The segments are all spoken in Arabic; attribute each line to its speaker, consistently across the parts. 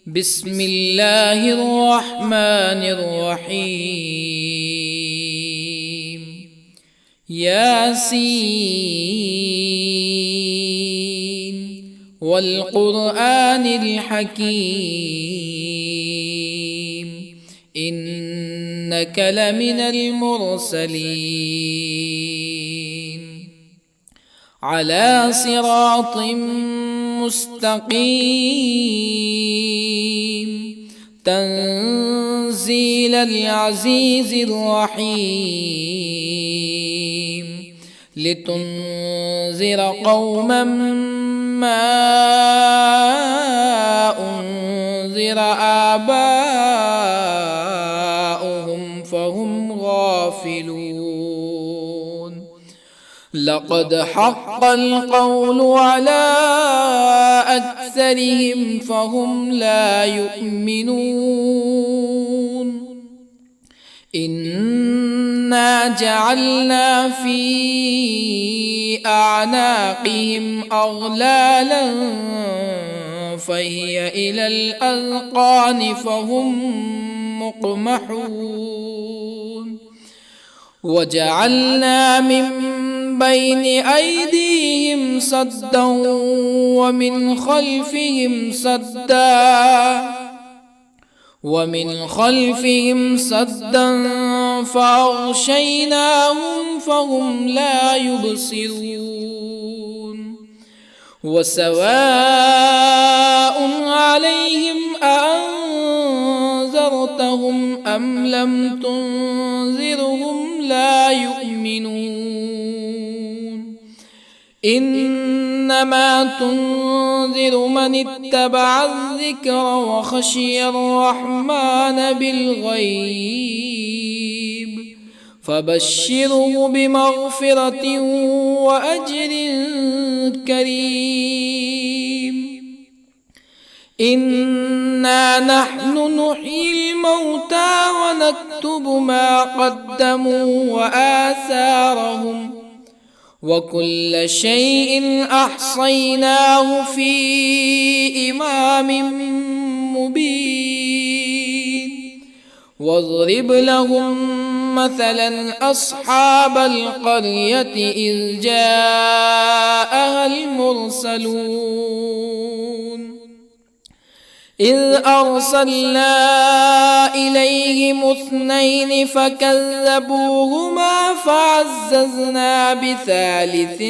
Speaker 1: بسم الله الرحمن الرحيم. ياسين والقرآن الحكيم إنك لمن المرسلين على صراط مستقيم تنزيل العزيز الرحيم لتنذر قوما ما أنذر آباؤهم فهم غافلون. لقد حق القول على أكثرهم فهم لا يؤمنون. إنا جعلنا في أعناقهم أغلالا فهي إلى الأذقان فهم مقمحون. وجعلنا من بين أيديهم سدا ومن خلفهم سدا فأغشيناهم فهم لا يبصرون. وسواء عليهم أأنذرتهم أم لم تنذرهم لا يؤمنون. إنما تنذر من اتبع الذكر وخشي الرحمن بالغيب فبشره بمغفرة وأجر كريم. إنا نحن نحيي الموتى ونكتب ما قدموا وآثارهم وكل شيء أحصيناه في إمام مبين. واضرب لهم مثلا أصحاب القرية إذ جاءها المرسلون إذ أرسلنا إليهم اثنين فكذبوهما فعززنا بثالث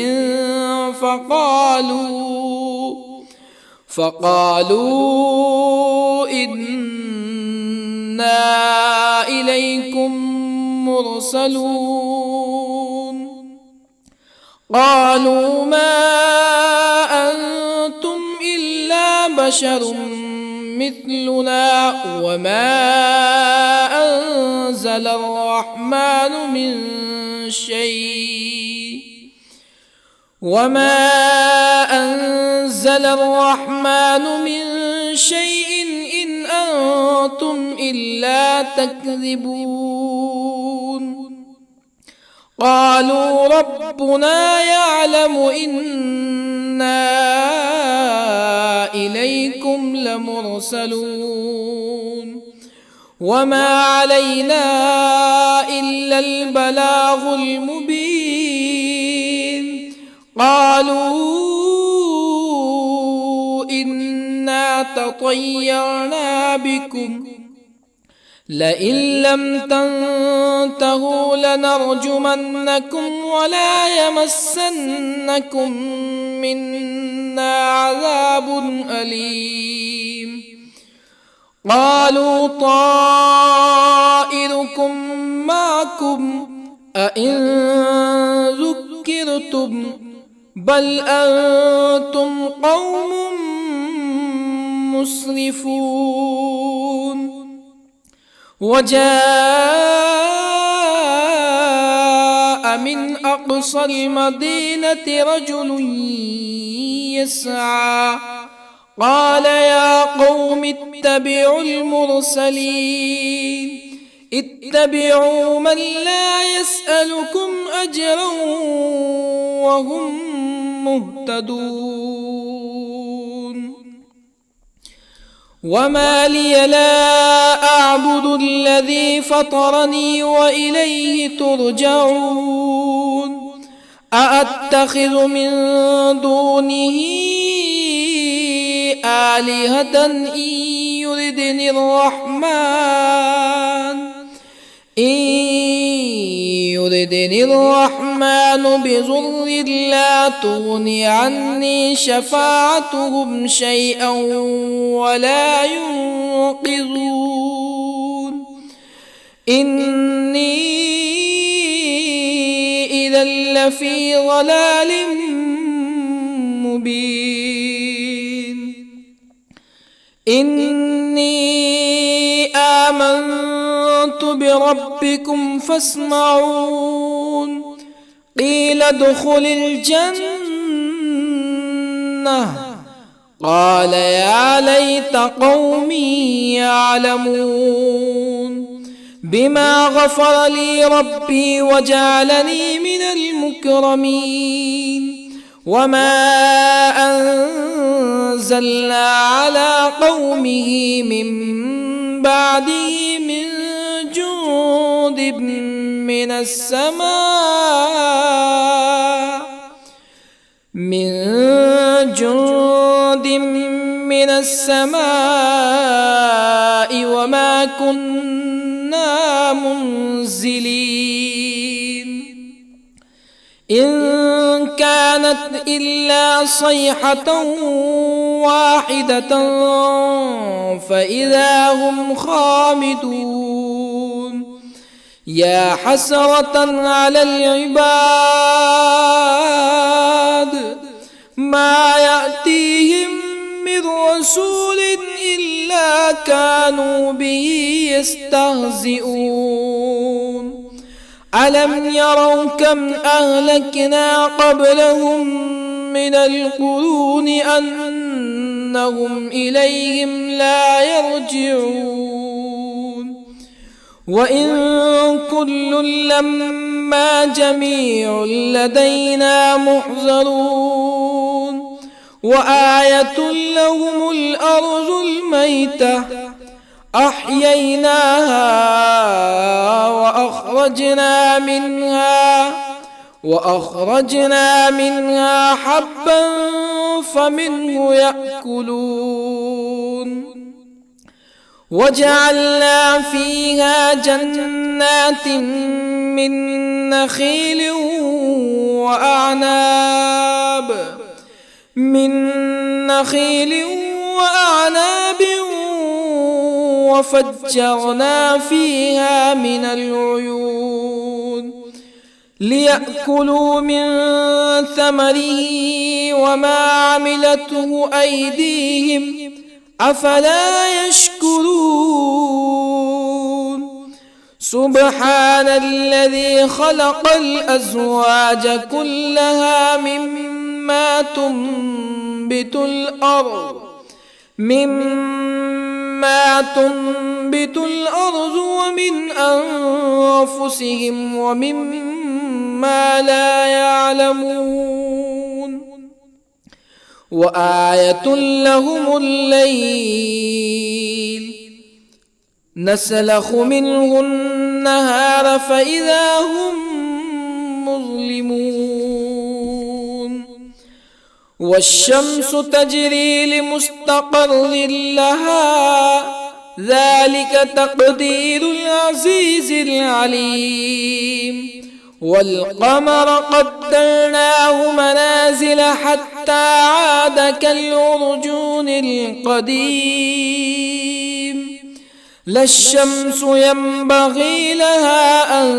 Speaker 1: فقالوا إنا إليكم مرسلون. قالوا ما أنتم إلا بشر مثلنا وما أنزل الرحمن من شيء إن أنتم إلا تكذبون. قالوا ربنا يعلم إنا إليكم لمرسلون وما علينا إلا البلاغ المبين. قالوا إنا تطيرنا بكم لئن لم تنتهوا لنرجمنكم ولا يمسنكم منا عذاب أليم. قالوا طائركم معكم أئن ذكرتم بل أنتم قوم مسرفون. وجاء من أقصى المدينة رجل يسعى قال يا قوم اتبعوا المرسلين اتبعوا من لا يسألكم أجرا وهم مهتدون. وما لي لا أعبد الذي فطرني وإليه ترجعون أأتخذ من دونه آلهة يردني الرحمن بضر لا تغن عني شفاعتهم شيئا ولا ينقذون إني إذا لفي ضلال مبين إني آمنت بربكم فاسمعون قيل ادخل الجنة قال يا ليت قومي يعلمون بما غفر لي ربي وجعلني من المكرمين وما أنزلنا على قومه من بعده من جند من السماء وما كنا منزلين إن كانت إلا صيحة واحدة فإذا هم خامدون يا حسرة على العباد ما يأتيهم من رسول إلا كانوا به يستهزئون ألم يروا كم أهلكنا قبلهم من القرون أنهم إليهم لا يرجعون وإن كل لما جميع لدينا محضرون وآية لهم الأرض الميتة أحييناها وأخرجنا منها حبا فمنه يأكلون وجعلنا فيها جنات من نخيل وأعناب وفجرنا فيها من العيون ليأكلوا من ثمره وما عملته أيديهم أفلا يشكرون سبحان الذي خلق الأزواج كلها مما تنبت الأرض ومن أنفسهم ومما لا يعلمون وآية لهم الليل نسلخ منه النهار فإذا هم مظلمون والشمس تجري لمستقر لها ذلك تقدير العزيز العليم والقمر قدرناه منازل حتى عاد كالعرجون القديم لا الشمس ينبغي لها أن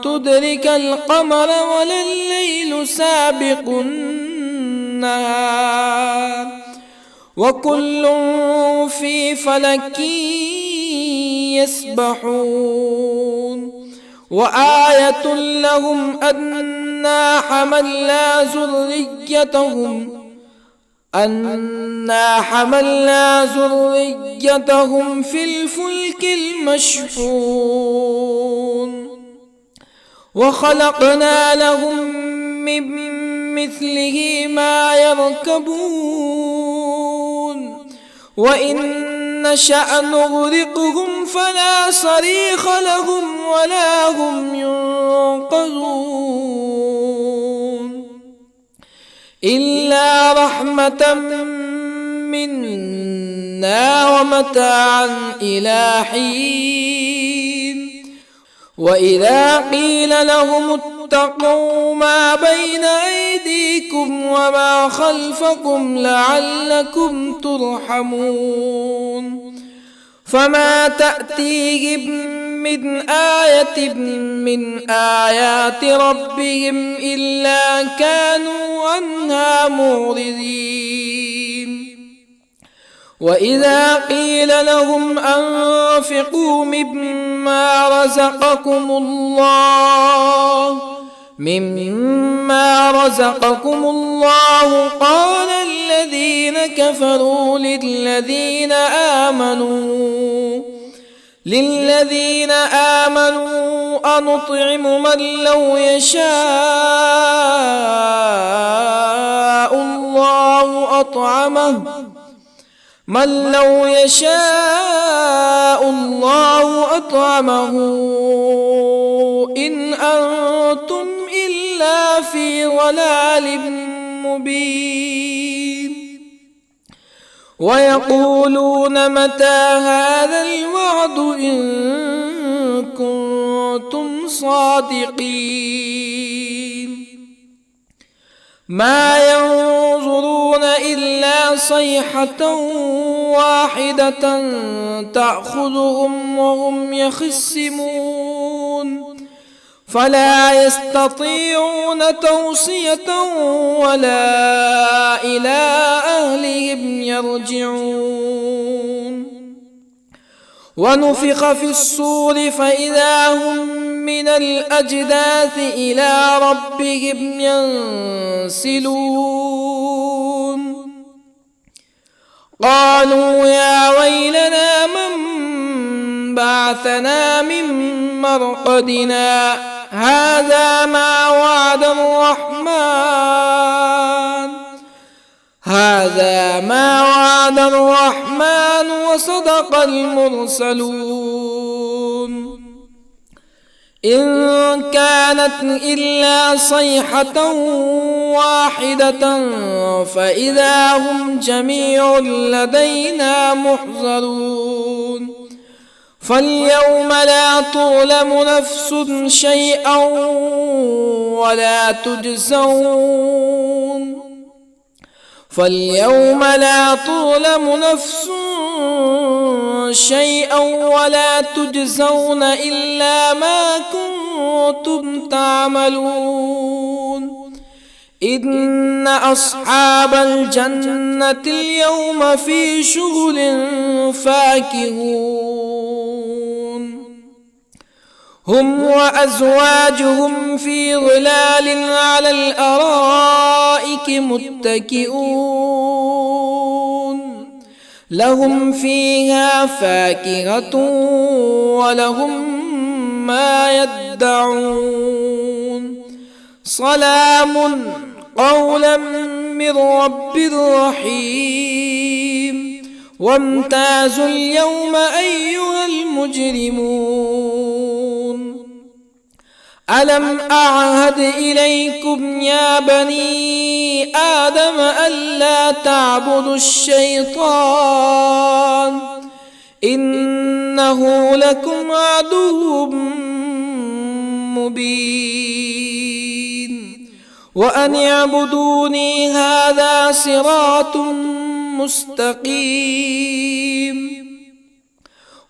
Speaker 1: تدرك القمر ولا الليل سابق النهار وكل في فلك يسبحون وآية لهم أنا حملنا ذريتهم في الفلك المشحون وخلقنا لهم من مثله ما يركبون وإن نشأ نغرقهم فلا صريخ لهم ولا هم ينقذون إلا رحمة منا ومتاعا إلى حين وإذا قيل لهم اتقوا ما بين أيديكم وما خلفكم لعلكم ترحمون فما تأتيهم من آية من آيات ربهم إلا كانوا عنها معرضين وإذا قيل لهم أنفقوا مما رزقكم الله قال الذين كفروا للذين آمنوا أنطعم من لو يشاء الله أطعمه إن أنتم إلا في ضلال مبين ويقولون متى هذا الوعد إن كنتم صادقين ما ينظرون إلا صيحة واحدة تأخذهم وهم يخصمون فلا يستطيعون توصية ولا إلى أهلهم يرجعون ونفخ في الصور فإذا هم من الأجداث إلى ربهم ينسلون قالوا يا ويلنا من بعثنا من مرقدنا هذا ما وعد الرحمن وصدق المرسلون إن كانت إلا صيحة واحدة فإذا هم جميع لدينا محضرون فاليوم لا تظلم نفس شيئا ولا تجزون إلا ما كنتم تعملون إن أصحاب الجنة اليوم في شغل فاكهون هم وأزواجهم في ظلال على الأرائك متكئون لهم فيها فاكهة ولهم ما يدعون سلام قولا من رب رحيم وامتازوا اليوم أيها المجرمون ألم أعهد إليكم يا بني آدم ألا تعبدوا الشيطان إنه لكم عدو مبين وأن اعبدوني هذا صراط مستقيم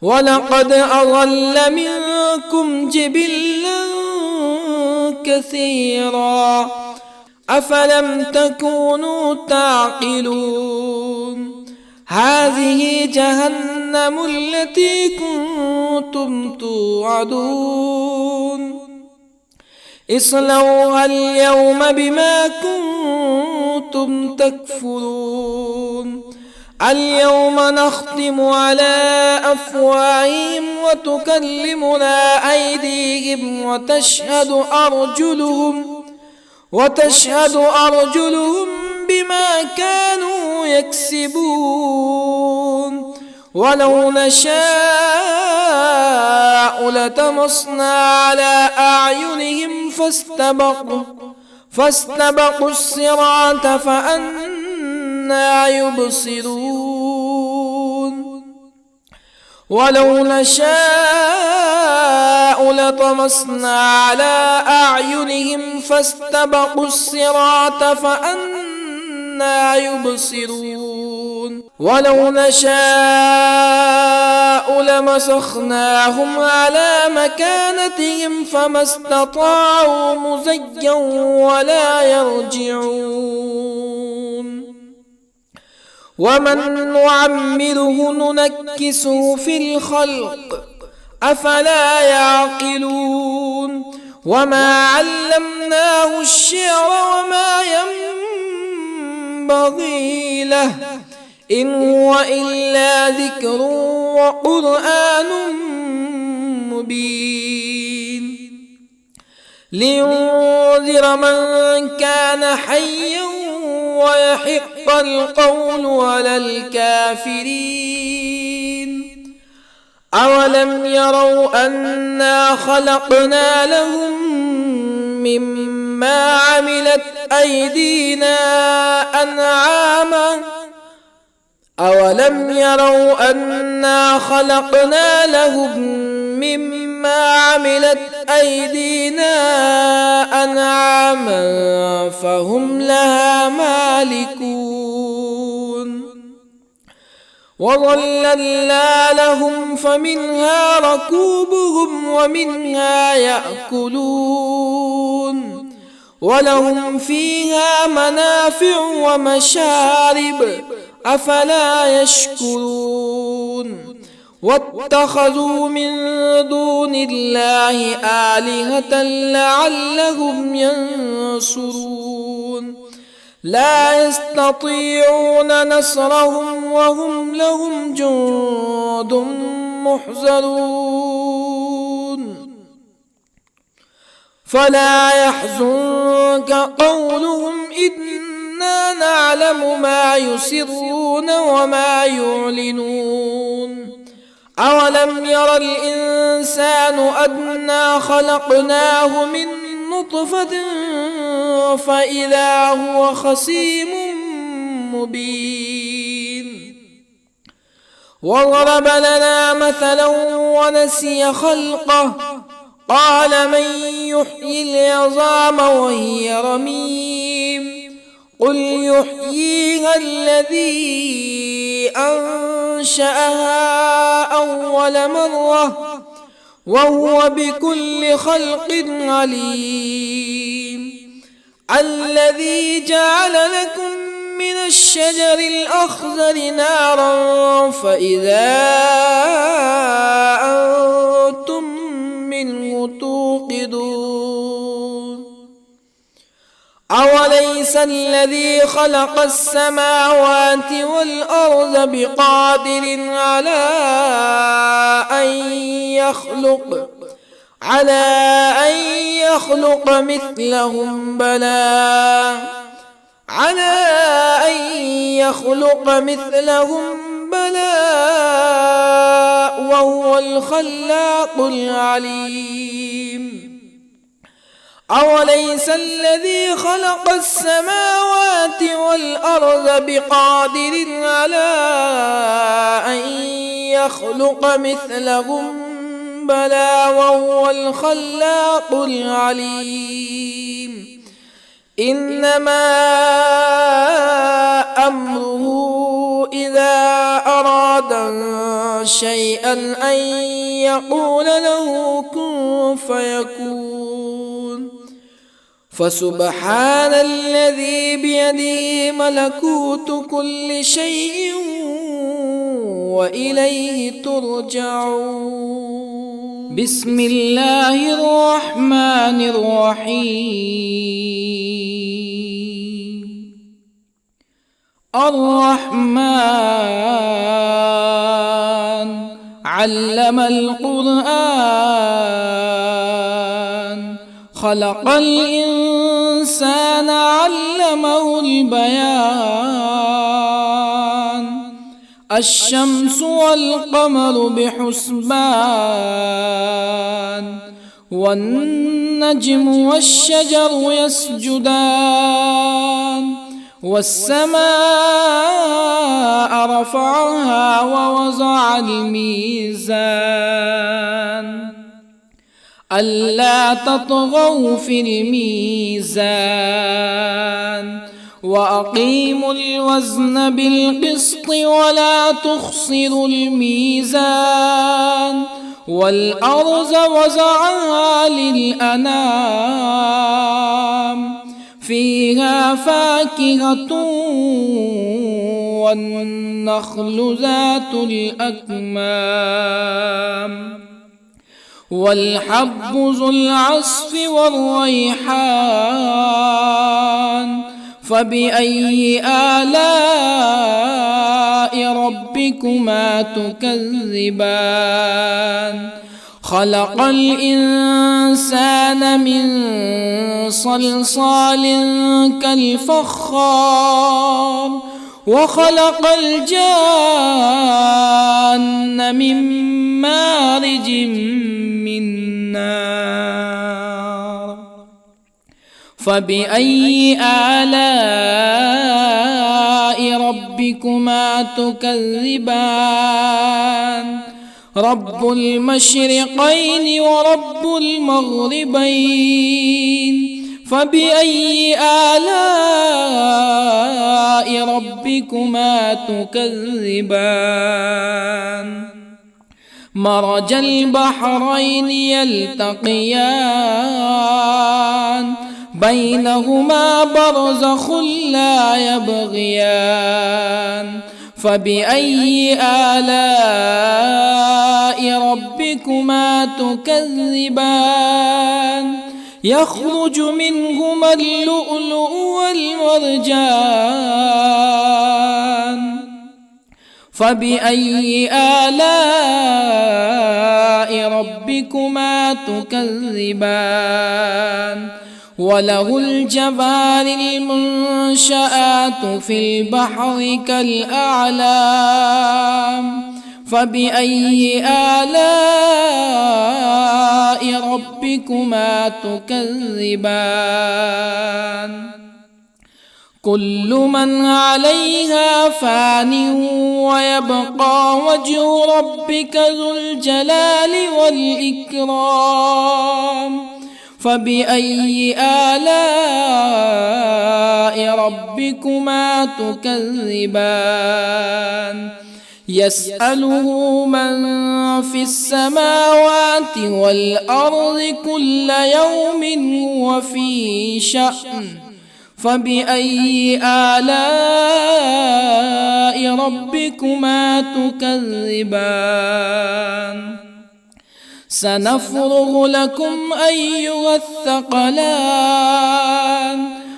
Speaker 1: ولقد أضل منكم جبلا كثيرا أفلم تكونوا تعقلون هذه جهنم التي كنتم توعدون اصلوها اليوم بما كنتم تكفرون اليوم نختم على أفواههم وتكلمنا أيديهم وتشهد أرجلهم بما كانوا يكسبون ولو نشاء لطمسنا على أعينهم فاستبقوا الصراط فأنى يبصرون ولو نشاء لطمسنا على أعينهم فاستبقوا الصراط فأنى يبصرون ولو نشاء لمسخناهم على مكانتهم فما استطاعوا مزيا ولا يرجعون ومن نعمره ننكسه في الخلق أفلا يعقلون وما علمناه الشعر وما ينبغي له إن هو إلا ذكر وقرآن مبين لينذر من كان حيا ويحق القول على الكافرين أولم يروا أنا خلقنا لهم مما عملت أيدينا أنعاما أولم يروا أنا خلقنا لهم مما عملت أيدينا أنعاما فهم لها مالكون وظللنا لهم فمنها ركوبهم ومنها يأكلون ولهم فيها منافع ومشارب أفلا يشكرون واتخذوا من دون الله آلهة لعلهم ينصرون لا يستطيعون نصرهم وهم لهم جند محضرون فلا يحزنك قولهم إنا نعلم ما يسرون وما يعلنون أولم ير الإنسان أنا خلقناه من نطفة فإذا هو خصيم مبين وضرب لنا مثلا ونسي خلقه قال من يحيي العظام وهي رميم قل يحييها الذي أنشأها أول مرة وهو بكل خلق عليم الذي جعل لكم من الشجر الأخضر نارا فإذا أنتم منه توقدون أوليس الذي خلق السماوات والأرض بقادر على أن يخلق مثلهم بلى وهو الخلاق العليم أوليس الذي خلق السماوات والأرض بقادر على أن يخلق مثلهم بلى وهو الخلاق العليم إنما أمره إذا أراد شيئا أن يقول له كن فيكون فسبحان الذي بيده ملكوت كل شيء وإليه ترجعون بسم الله الرحمن الرحيم الرحمن علم القرآن خلق الإنسان علمه البيان الشمس والقمر بحسبان والنجم والشجر يسجدان والسماء رفعها ووضع الميزان ألا تطغوا في الميزان وأقيموا الوزن بالقسط ولا تخسروا الميزان والأرض وضعها للأنام فيها فاكهة والنخل ذات الأكمام والحب ذو العصف والريحان فبأي آلاء ربكما تكذبان خلق الإنسان من صلصال كالفخار وخلق الجان من مارج من نار فبأي آلاء ربكما تكذبان رب المشرقين ورب المغربين فبأي آلاء ربكما تكذبان مرج البحرين يلتقيان بينهما برزخ لا يبغيان فبأي آلاء ربكما تكذبان يخرج منهما اللؤلؤ والمرجان فبأي آلاء ربكما تكذبان وله الجوار المنشآت في البحر كالأعلام فبأي آلاء ربكما تكذبان كل من عليها فان ويبقى وجه ربك ذو الجلال والإكرام فبأي آلاء ربكما تكذبان يسأله من في السماوات والأرض كل يوم هو في شأن فبأي آلاء ربكما تكذبان سنفرغ لكم أيها الثقلان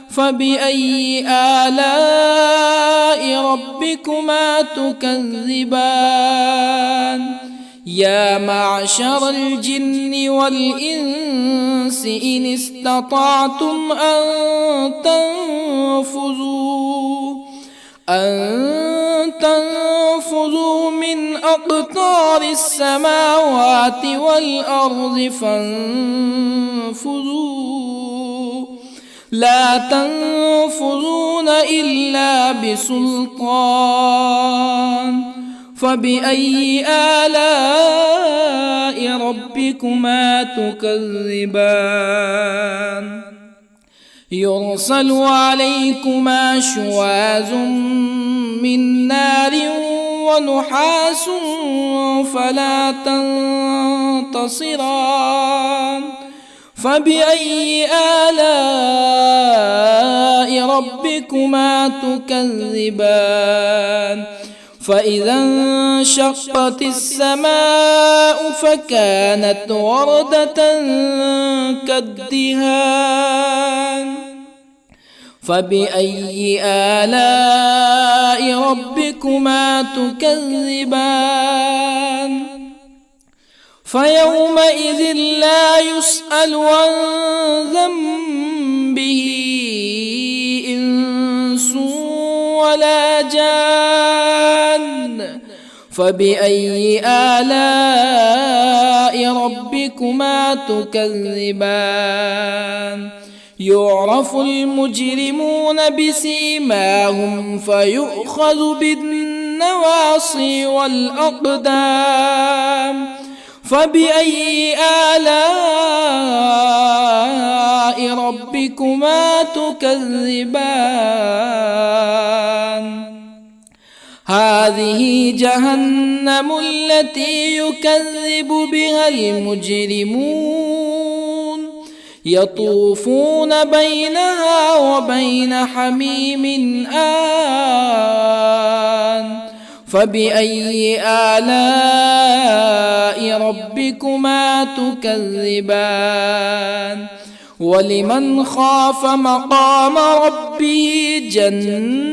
Speaker 1: فبأي آلاء ربكما تكذبان يا معشر الجن والإنس إن استطعتم أن تنفذوا من أقطار السماوات والأرض فانفذوا لا تنفذون إلا بسلطان فبأي آلاء ربكما تكذبان يرسل عليكما شواظ من نار ونحاس فلا تنتصران فبأي آلاء ربكما تكذبان فإذا انشقت السماء فكانت وردة كالدهان فبأي آلاء ربكما تكذبان فيومئذ لا يسأل عن ذنبه إنس ولا جان. فبأي آلاء ربكما تكذبان؟ يعرف المجرمون بسيماهم فيؤخذ بالنواصي والأقدام. فبأي آلاء ربكما تكذبان؟ هذه جهنم التي يكذب بها المجرمون يطوفون بينها وبين حميم آن. فبأي آلاء ربكما تكذبان؟ ولمن خاف مقام ربه جنتان.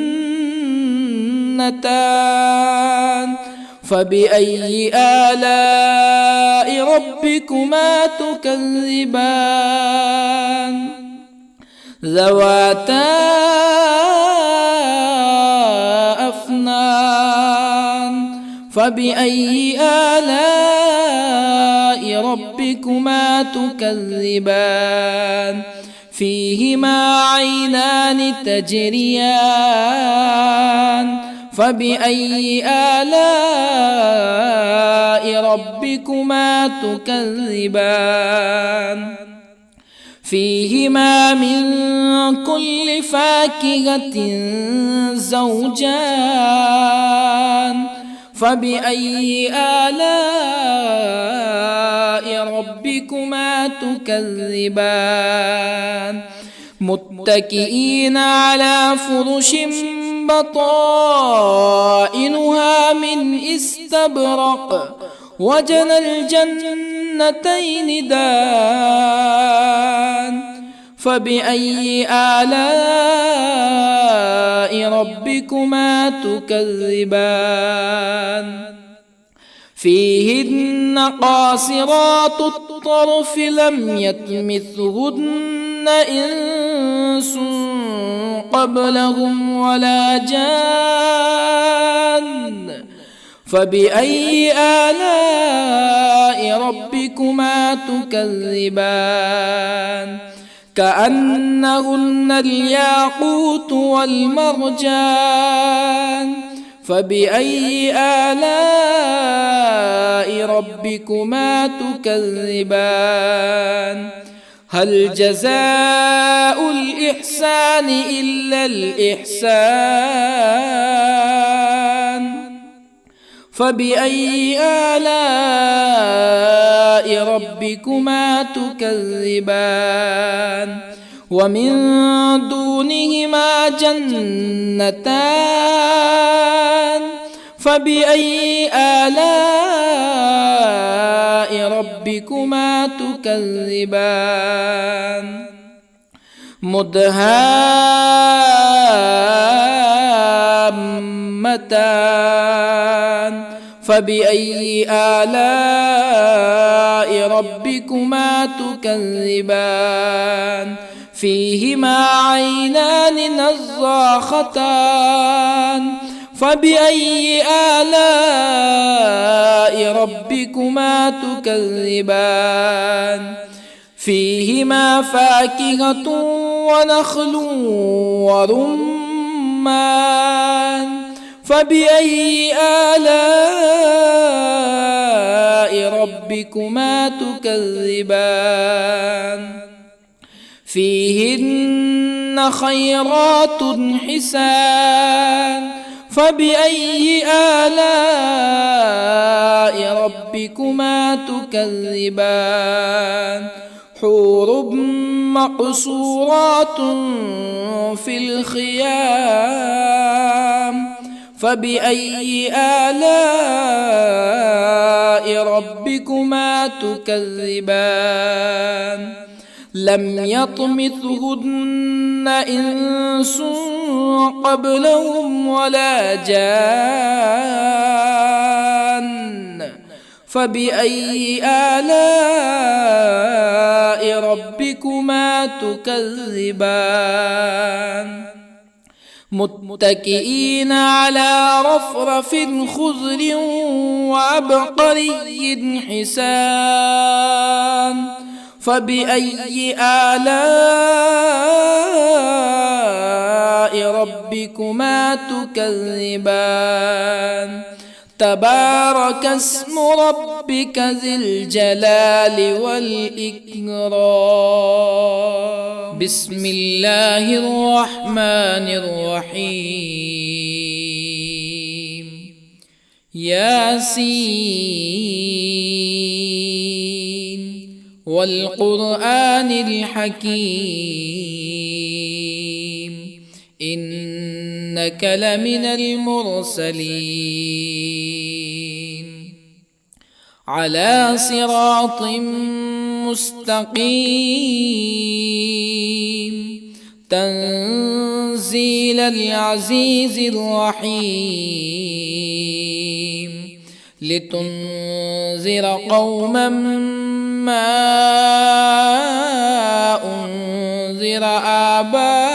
Speaker 1: فبأي آلاء ربكما تكذبان؟ ذواتا أفنان. فبأي آلاء ربكما تكذبان؟ فيهما عينان تجريان. فبأي آلاء ربكما تكذبان؟ فيهما من كل فاكهة زوجان. فبأي آلاء ربكما تكذبان؟ متكئين على فرش بطائنها من استبرق وجنى الجنتين دان. فبأي آلاء ربكما تكذبان؟ فيهن قاصرات الطرف لم يطمثهن إنس قبلهم ولا جان. فبأي آلاء ربكما تكذبان؟ كأنهن الياقوت والمرجان. فبأي آلاء ربكما تكذبان؟ هل جزاء الإحسان إلا الإحسان؟ فبأي آلاء ربكما تكذبان؟ ومن دونهما جنتان. فبأي آلاء ربكما تكذبان؟ مدهامتان. فبأي آلاء ربكما تكذبان؟ فيهما عينان نضاختان. فبأي آلاء ربكما تكذبان؟ فيهما فاكهة ونخل ورمان. فبأي آلاء ربكما تكذبان؟ فيهن خيرات حسان. فبأي آلاء ربكما تكذبان؟ حور مقصورات في الخيام. فبأي آلاء ربكما تكذبان؟ لم يطمثهن إنس قبلهم ولا جان. فبأي آلاء ربكما تكذبان متكئين على رفرف خضر وعبقري حسان فبأي آلاء ربكما تكذبان تبارك اسم ربك ذي الجلال والإكرام بسم الله الرحمن الرحيم ياسين والقرآن الحكيم إنك لمن المرسلين على صراط مستقيم تنزيل العزيز الرحيم لتنذر قوما ما أنذر آباؤهم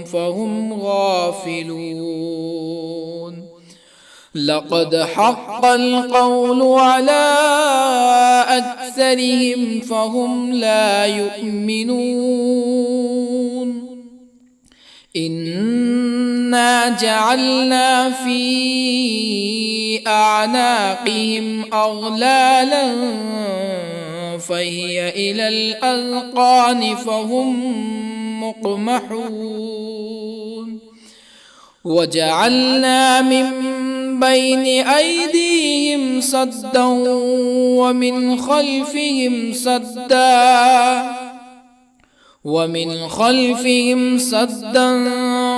Speaker 1: فهم غافلون لقد حق القول على أكثرهم فهم لا يؤمنون إنا جعلنا في أعناقهم أغلالا فهي إلى الأذقان فهم مقمحون وجعلنا من بين أيديهم سدا ومن خلفهم سدا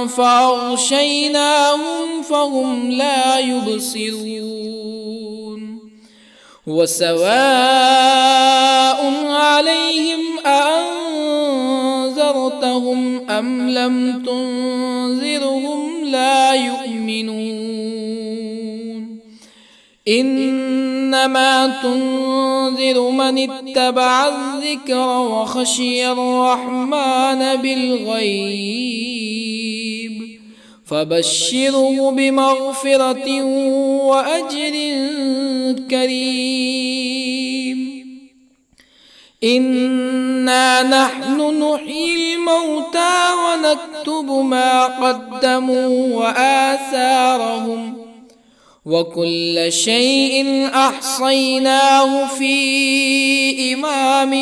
Speaker 1: فأغشيناهم فهم لا يبصرون وسواء عليهم أأنذرتهم أم لم تنذرهم لا يؤمنون إنما تنذر من اتبع الذكر وخشي الرحمن بالغيب فبشره بمغفرة وأجر كريم إنا نحن نحيي الموتى ونكتب ما قدموا وآثارهم وكل شيء أحصيناه في إمام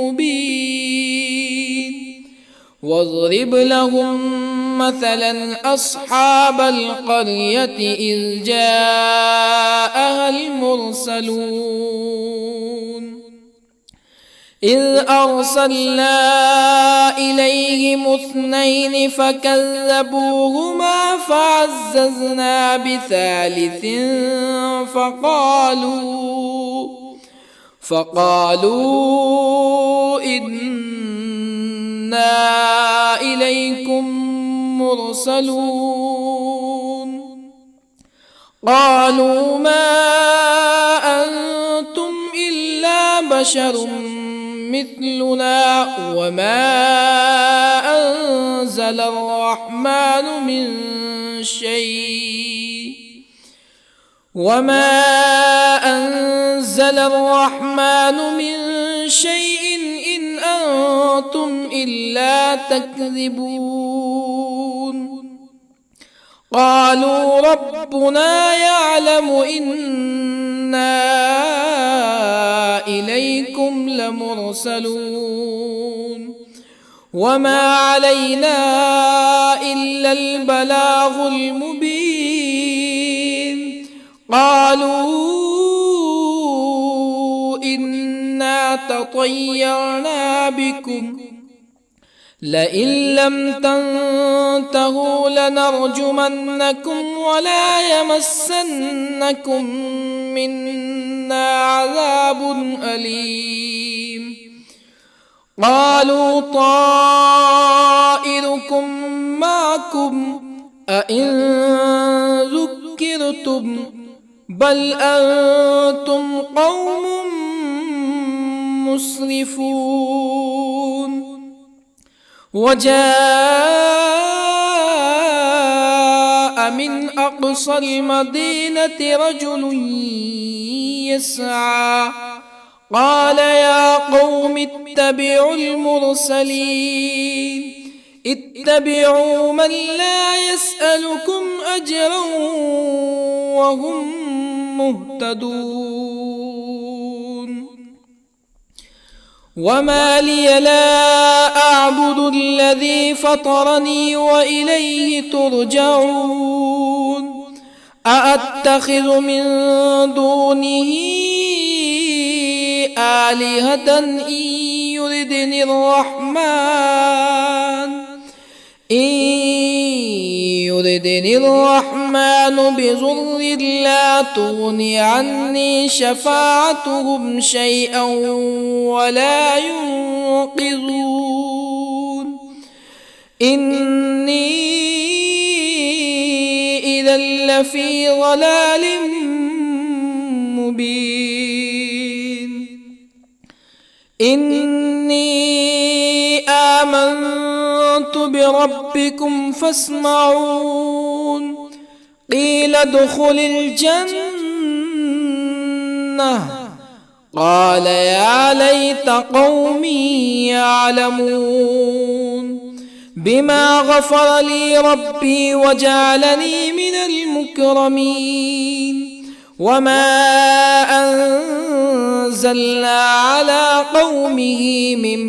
Speaker 1: مبين واضرب لهم مثلا أصحاب القرية إذ جاءها المرسلون إذ أرسلنا إليهم اثنين فكذبوهما فعززنا بثالث فقالوا إنا إليكم مرسلون قالوا ما أنتم إلا بشر مثلنا وما أنزل الرحمن من شيء إن أنتم إلا تكذبون قالوا ربنا يعلم إنا إليكم لمرسلون وما علينا إلا البلاغ المبين قالوا إنا تطيرنا بكم لئن لم تنتهوا لنرجمنكم ولا يمسنكم منا عذاب أليم قالوا طائركم معكم أئن ذكرتم بل أنتم قوم مسرفون. وجاء من أقصى المدينة رجل يسعى قال يا قوم اتبعوا المرسلين اتبعوا من لا يسألكم أجرا وهم مهتدون. وما لي لا أعبد الذي فطرني وإليه ترجعون. أأتخذ من دونه آلهة إن يردني الرحمن بضر لا تغني عني شفاعتهم شيئا ولا ينقذون. إني إذا لفي ضلال مبين. إني آمنت بربكم فاسمعون. قيل ادخل الجنة قال يا ليت قومي يعلمون بما غفر لي ربي وجعلني من المكرمين. وما أنزلنا على قومه من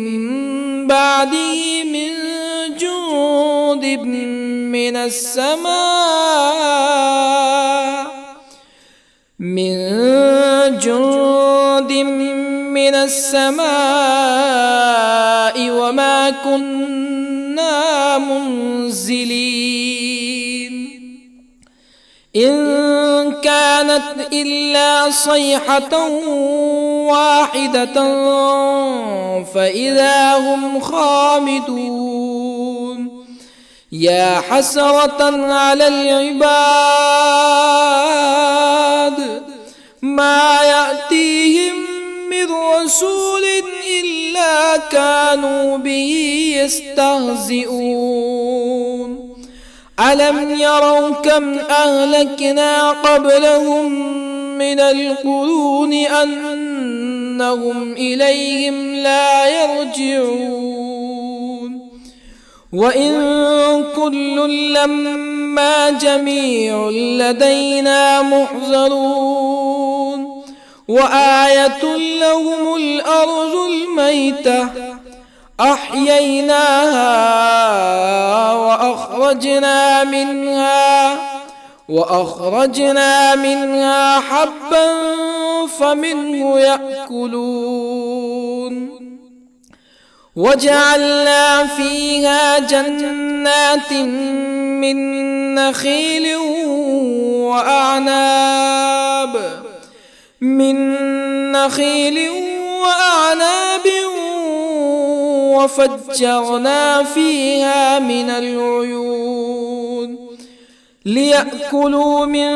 Speaker 1: بعده من جند من السماء وما كنا منزلين. إن كانت إلا صيحة واحدة فإذا هم خامدون. يا حسرة على العباد ما يأتيهم من رسول إلا كانوا به يستهزئون. ألم يروا كم أهلكنا قبلهم من القرون أنهم إليهم لا يرجعون. وإن كل لما جميع لدينا محضرون. وآية لهم الأرض الميتة أحييناها وأخرجنا منها حبا فمنه يأكلون. وجعلنا فيها جنات من نخيل وأعناب وفجرنا فيها من العيون ليأكلوا من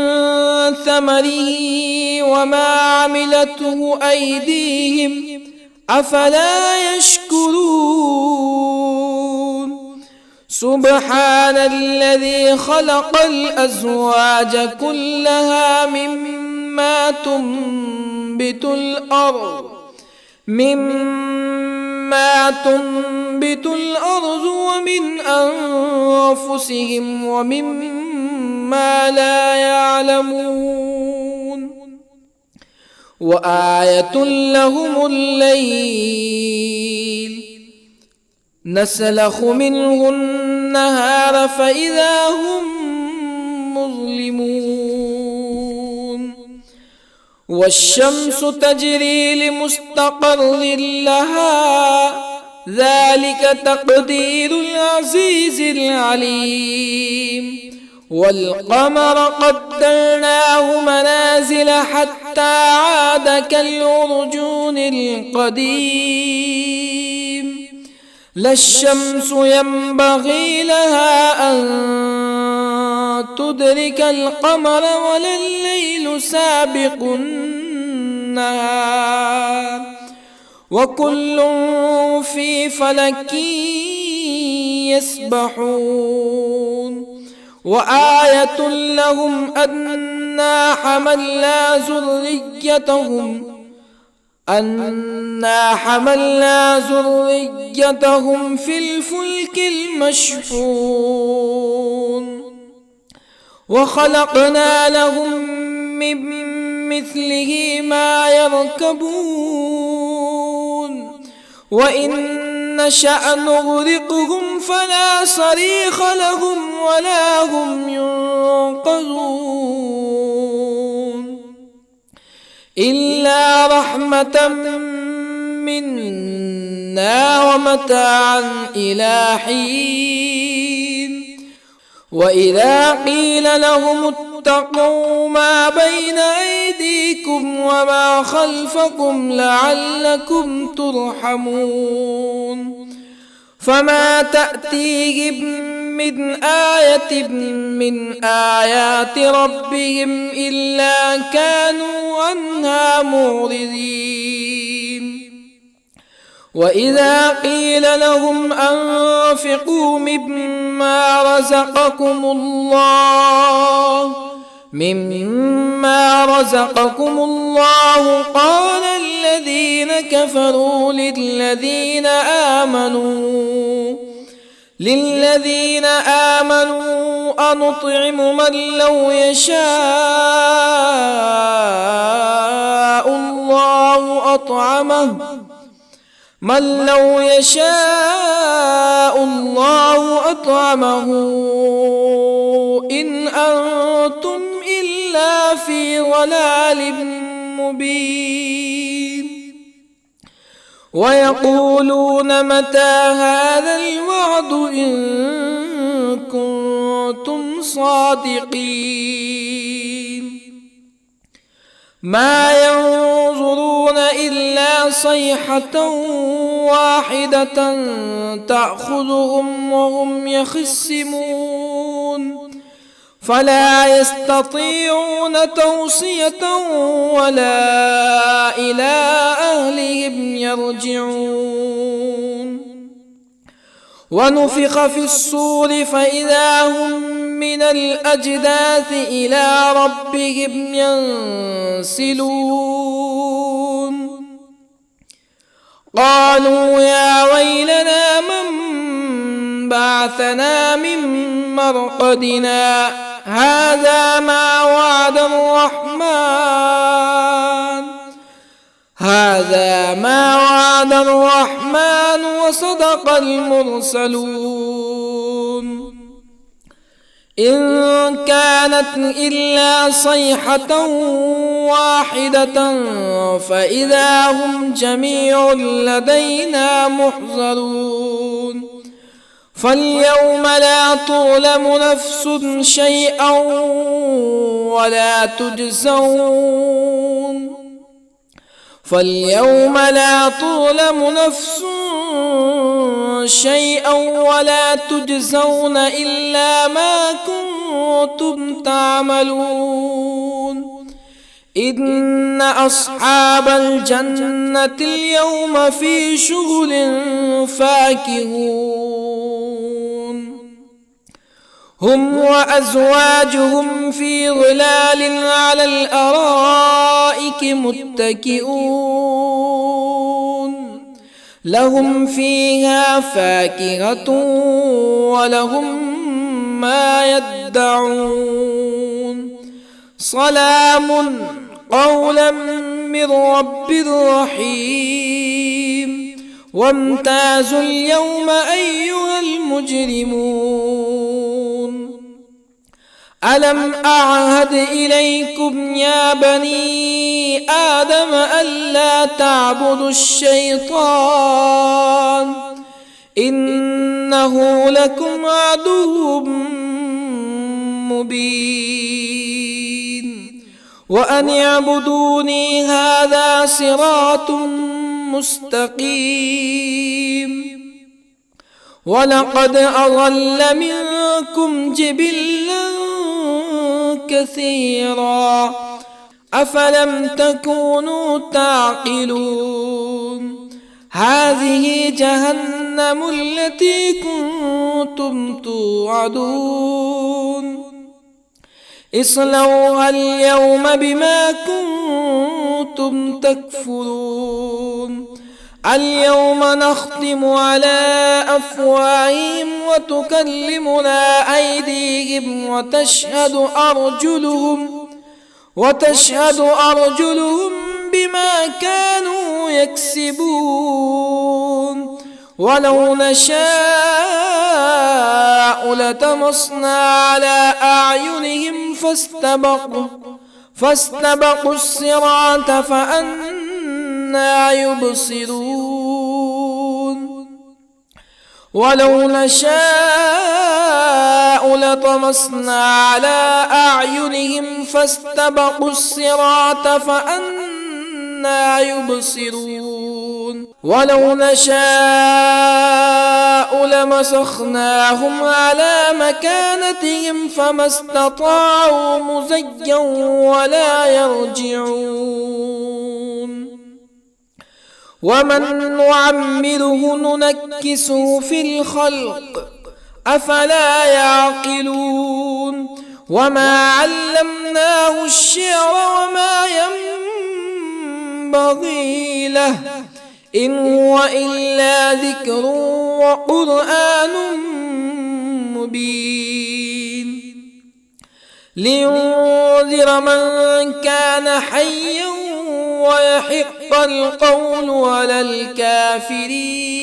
Speaker 1: ثمره وما عملته أيديهم أفلا يشكرون. سبحان الذي خلق الأزواج كلها مما تنبت الأرض ومن أنفسهم ومما لا يعلمون. وآية لهم الليل نسلخ منه النهار فإذا هم مظلمون. والشمس تجري لمستقر لها ذلك تقدير العزيز العليم. والقمر قدرناه منازل حتى عاد كالعرجون القديم. لا الشمس ينبغي لها أن تدرك القمر ولا الليل سابق النهار وكل في فلك يسبحون وآية لهم أنا حملنا ذريتهم في الفلك المشحون وخلقنا لهم من مثله ما يركبون وإن نشأ نغرقهم فلا صريخ لهم ولا هم ينقذون إلا رحمة منا ومتاعا إلى حين وإذا قيل لهم اتقوا ما بين أيديكم وما خلفكم لعلكم ترحمون فما تأتيهم من آية من آيات ربهم إلا كانوا عنها معرضين وإذا قيل لهم أنفقوا مما رزقكم الله قال الذين كفروا للذين آمنوا أنطعم من لو يشاء الله أطعمه إن أنتم إلا في ضلال مبين ويقولون متى هذا الوعد إن كنتم صادقين ما ينظرون إلا صيحة واحدة تأخذهم وهم يخصمون فلا يستطيعون توصية ولا إلى أهلهم يرجعون ونفخ في الصور فإذا هم من الأجداث إلى ربهم ينسلون قالوا يا ويلنا من بعثنا من مرقدنا هذا ما وعد الرحمن وصدق المرسلون إن كانت إلا صيحة واحدة فإذا هم جميع لدينا محضرون فاليوم لا تظلم نفس شيئا ولا تجزون إلا ما كنتم تعملون إن أصحاب الجنة اليوم في شغل فاكهون هم وأزواجهم في ظلال على الأرائك متكئون لهم فيها فاكهة ولهم ما يدعون سلام قولا من رب رحيم وامتازوا اليوم أيها المجرمون ألم أعهد إليكم يا بني آدم ألا تعبدوا الشيطان إنه لكم عدو مبين وأن اعبدوني هذا صراط مستقيم ولقد أضل منكم جبلا كثيرا أفلم تكونوا تعقلون هذه جهنم التي كنتم توعدون اصلوها اليوم بما كنتم تكفرون اليوم نختم على أفواههم وتكلمنا أيديهم وتشهد أرجلهم بما كانوا يكسبون ولو نشاء لطمسنا على أعينهم فاستبقوا الصراط فأنى يبصرون ولو نشاء لطمسنا على أعينهم فاستبقوا الصراط فأنى يبصرون ولو نشاء لمسخناهم على مكانتهم فما استطاعوا مزيا ولا يرجعون ومن نعمره ننكسه في الخلق أفلا يعقلون وما علمناه الشعر وما ينبغي له إن هو إلا ذكر وقرآن مبين لينذر من كان حيا ويحق القول على الكافرين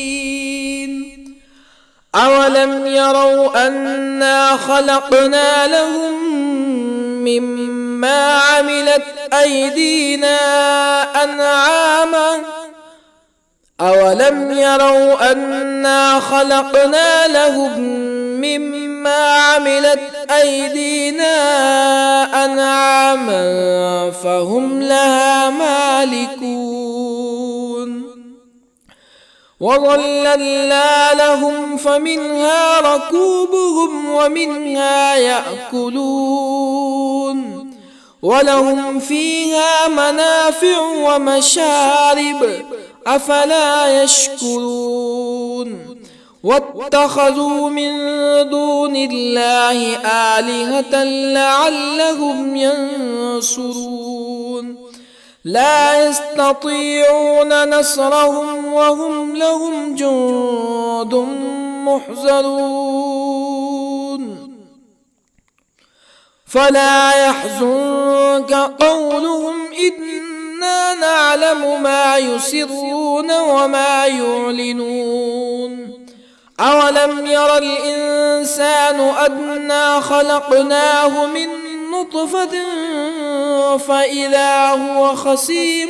Speaker 1: أولم يروا أنا خلقنا لهم مما عملت أيدينا أنعاما أولم يروا أنا خلقنا لهم مما عملت أيدينا أنعاما فهم لها مالكون وظللنا لهم فمنها ركوبهم ومنها يأكلون ولهم فيها منافع ومشارب أفلا يشكرون واتخذوا من دون الله آلهة لعلهم ينصرون لا يستطيعون نصرهم وهم لهم جند محضرون فلا يحزنك قولهم إنا نعلم ما يسرون وما يعلنون أولم ير الإنسان أنا خلقناه من نطفة فإذا هو خصيم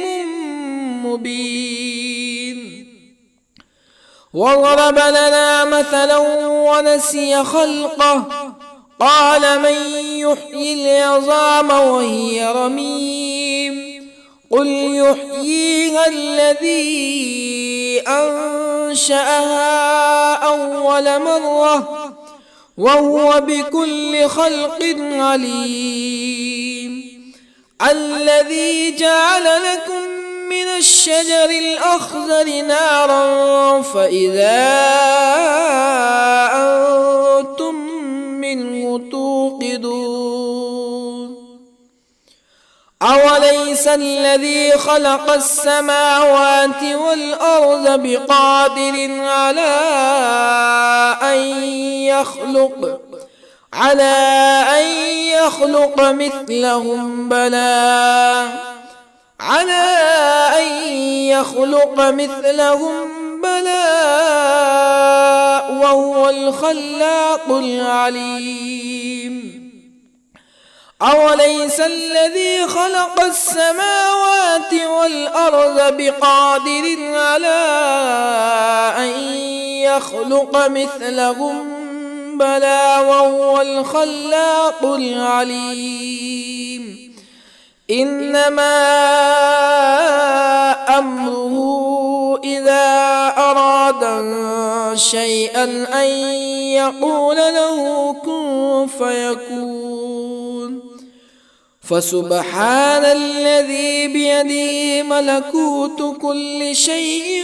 Speaker 1: مبين وضرب لنا مثلا ونسي خلقه قال من يحيي العظام وهي رميم قل يحييها الذي أنشأها أول مرة وهو بكل خلق عليم الذي جعل لكم من الشجر الأخضر نارا فإذا أنتم منه توقدون أوليس الذي خلق السماوات والأرض بقادر على أن يخلق مثلهم بلى وهو الخلاق العليم أوليس الذي خلق السماوات والأرض بقادر على أن يخلق مثلهم بلى وهو الخلاق العليم إنما أمره إذا أراد شيئا أن يقول له كن فيكون فسبحان الذي بيده ملكوت كل شيء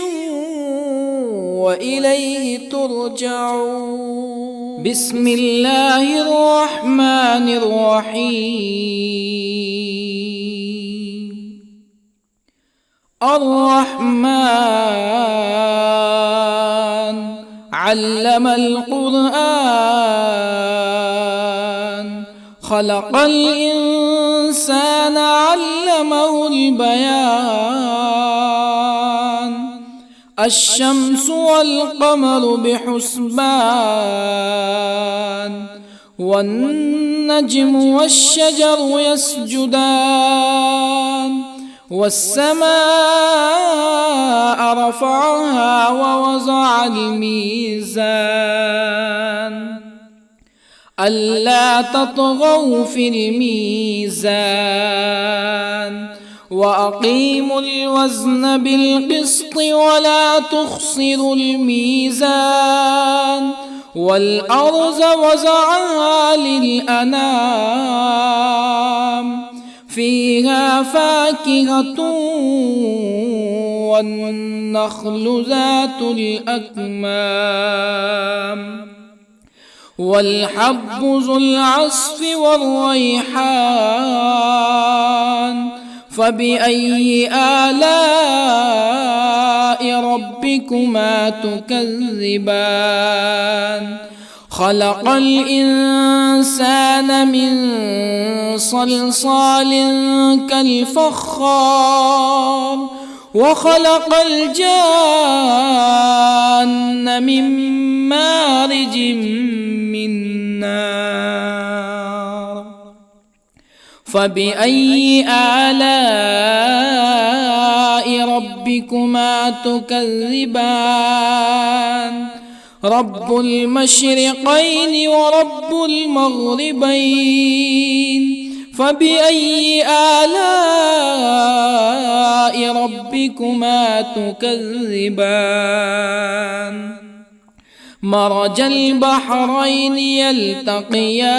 Speaker 1: وإليه ترجعون. بسم الله الرحمن الرحيم. الرحمن علم القرآن، خلق الإنسان علمه البيان. الشمس والقمر بحسبان، والنجم والشجر يسجدان. والسماء رفعها ووضع الميزان، ألا تطغوا في الميزان. وأقيموا الوزن بالقسط ولا تخسروا الميزان. والأرض وضعها للأنام، فيها فاكهة والنخل ذات الأكمام، والحب ذو العصف والريحان. فبأي آلاء ربكما تكذبان؟ خلق الإنسان من صلصال كالفخار، وخلق الجان من مارج من نار. فبأي آلاء ربكما تكذبان؟ رب المشرقين ورب المغربين. فبأي آلاء ربكما تكذبان؟ مرج البحرين يلتقيان،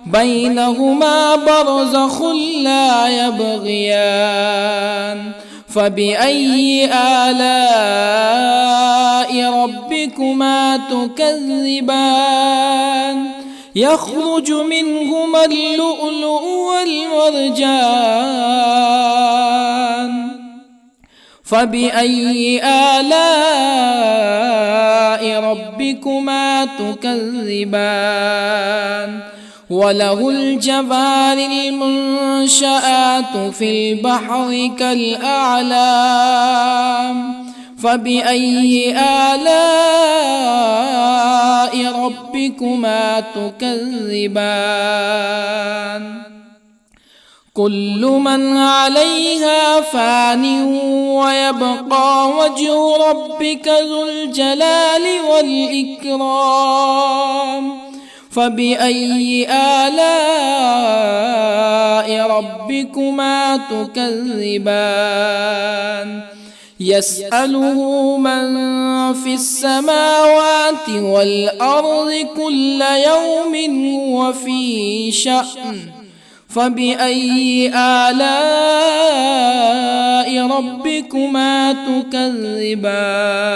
Speaker 1: بينهما برزخ لا يبغيان. فبأي آلاء ربكما تكذبان؟ يخرج منهما اللؤلؤ والمرجان. فبأي آلاء ربكما تكذبان؟ وله الجوار المنشآت في البحر كالأعلام. فبأي آلاء ربكما تكذبان؟ كل من عليها فان، ويبقى وجه ربك ذو الجلال والإكرام. فبأي آلاء ربكما تكذبان؟ يسأله من في السماوات والأرض كل يوم هو في شأن. فبأي آلاء ربكما تكذبان؟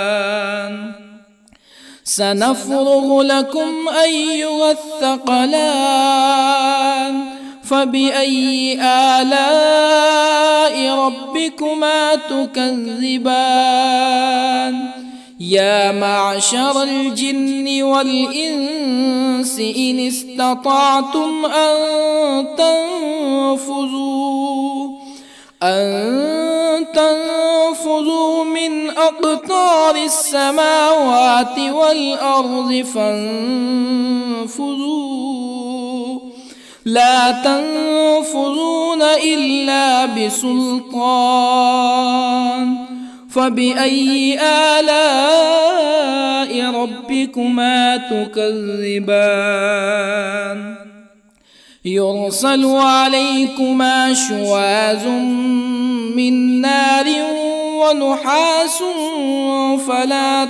Speaker 1: سنفرغ لكم أيها الثقلان. فبأي آلاء ربكما تكذبان؟ يا معشر الجن والإنس إن استطعتم أن تنفذوا من أقطار السماوات والأرض فانفذوا، لا تنفذون إلا بسلطان. فبأي آلاء ربكما تكذبان؟ يرسل عليكما شواظ من نار ونحاس فلا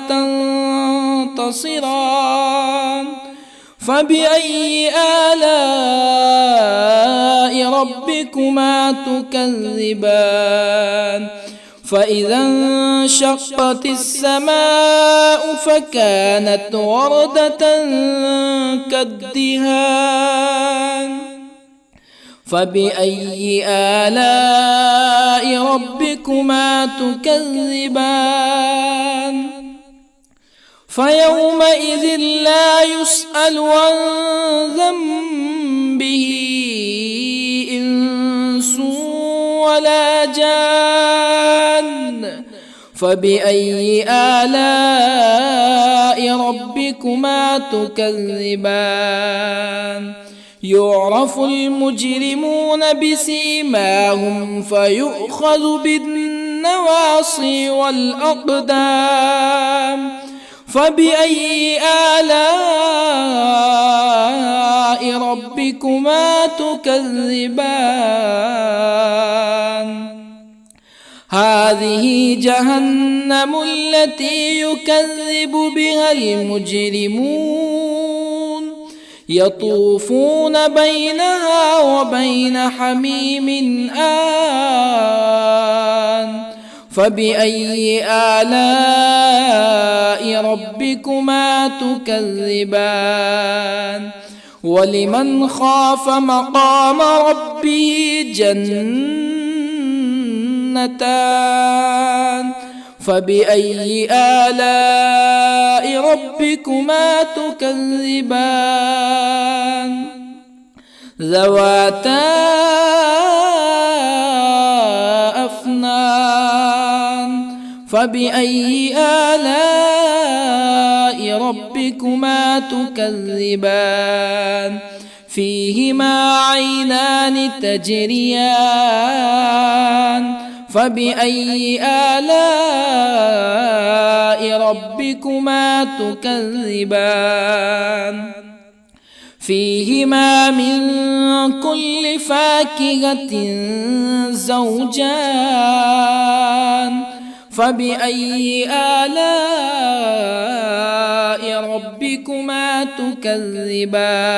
Speaker 1: تنتصران. فبأي آلاء ربكما تكذبان فإذا انشقت السماء فكانت وردة كالدهان فبأي آلاء ربكما تكذبان فيومئذ لا يسأل عن ذنبه إنس ولا جان فبأي آلاء ربكما تكذبان يعرف المجرمون بسيماهم فيؤخذ بالنواصي والأقدام فبأي آلاء ربكما تكذبان هذه جهنم التي يكذب بها المجرمون يطوفون بينها وبين حميم آن فبأي آلاء ربكما تكذبان ولمن خاف مقام ربه جنتان فبأي آلاء ربكما تكذبان ذواتا أفنان فبأي آلاء ربكما تكذبان فيهما عينان تجريان فبأي آلاء ربكما تكذبان فيهما من كل فاكهة زوجان فبأي آلاء ربكما تكذبان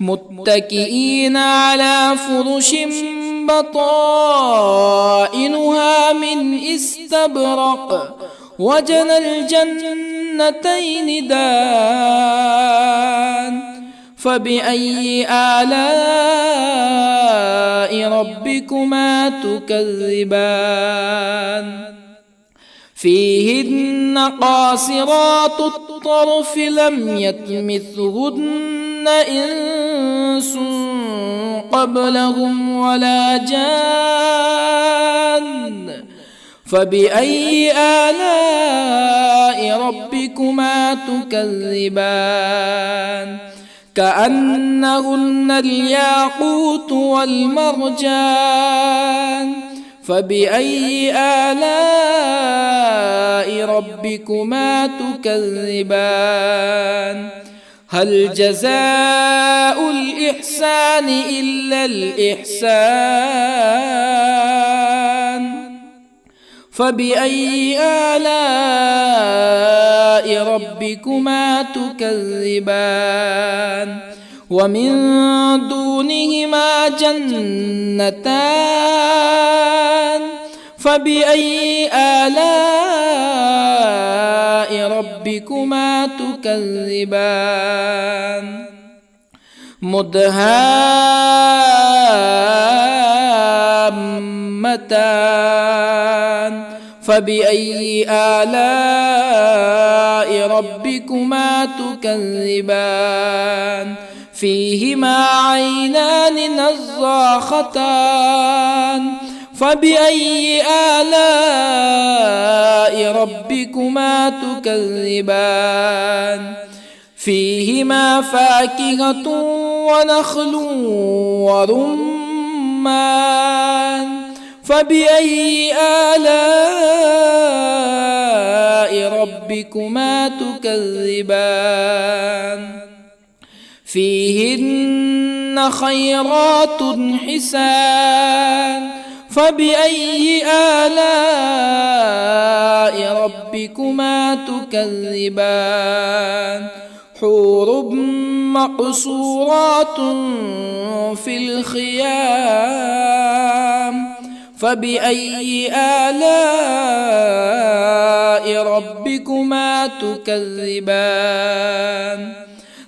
Speaker 1: متكئين على فرش بطائنها من استبرق وجنى الجنتين دان فبأي آلاء ربكما تكذبان فيهن قاصرات الطرف لم يطمثهن إنس قبلهم ولا جان فبأي آلاء ربكما تكذبان كأنهن الياقوت والمرجان فبأي آلاء ربكما تكذبان هل جزاء الإحسان إلا الإحسان فبأي آلاء ربكما تكذبان ومن دونهما جنتان فبأي آلاء ربكما تكذبان مدهامتان فبأي آلاء ربكما تكذبان فيهما عينان نضاختان فبأي آلاء ربكما تكذبان فيهما فاكهة ونخل ورمان فبأي آلاء ربكما تكذبان فيهن خيرات حسان فبأي آلاء ربكما تكذبان حور مقصورات في الخيام فبأي آلاء ربكما تكذبان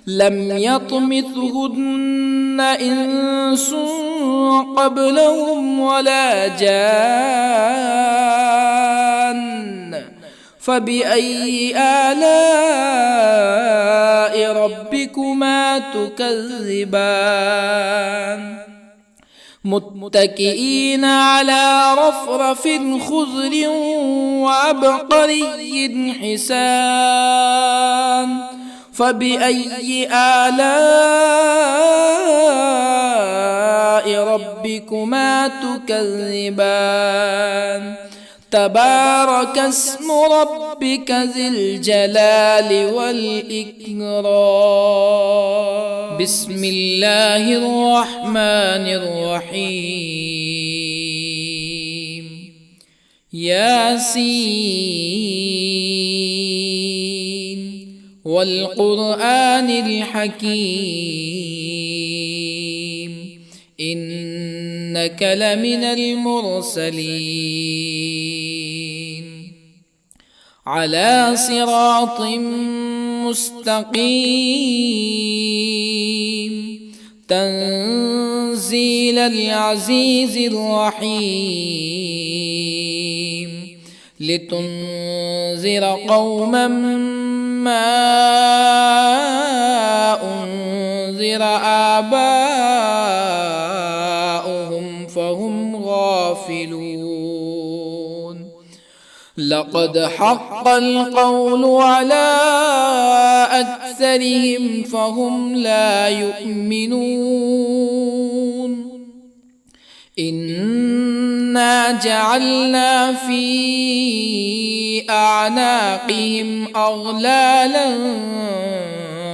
Speaker 1: لم يطمثهن إنس قبلهم ولا جان فبأي آلاء ربكما تكذبان متكئين على رفرف خضر وعبقري حسان فبأي آلاء ربكما تكذبان تبارك اسم ربك ذي الجلال والإكرام بسم الله الرحمن الرحيم ياسين والقرآن الحكيم إنك لمن المرسلين على صراط مستقيم تنزيل العزيز الرحيم لتنذر قوما ما أنذر آباؤهم فهم غافلون لقد حق القول على أكثرهم فهم لا يؤمنون إنا جعلنا في أعناقهم أغلالا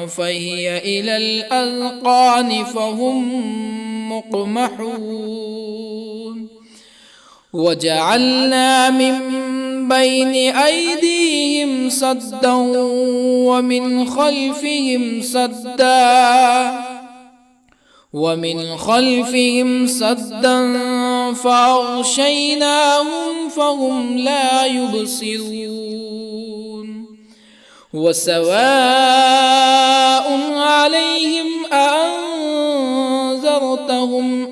Speaker 1: فهي إلى الأذقان فهم مقمحون وجعلنا من بين أيديهم سدا ومن خلفهم سدا فأغشيناهم فهم لا يبصرون وسواء عليهم أأنذرتهم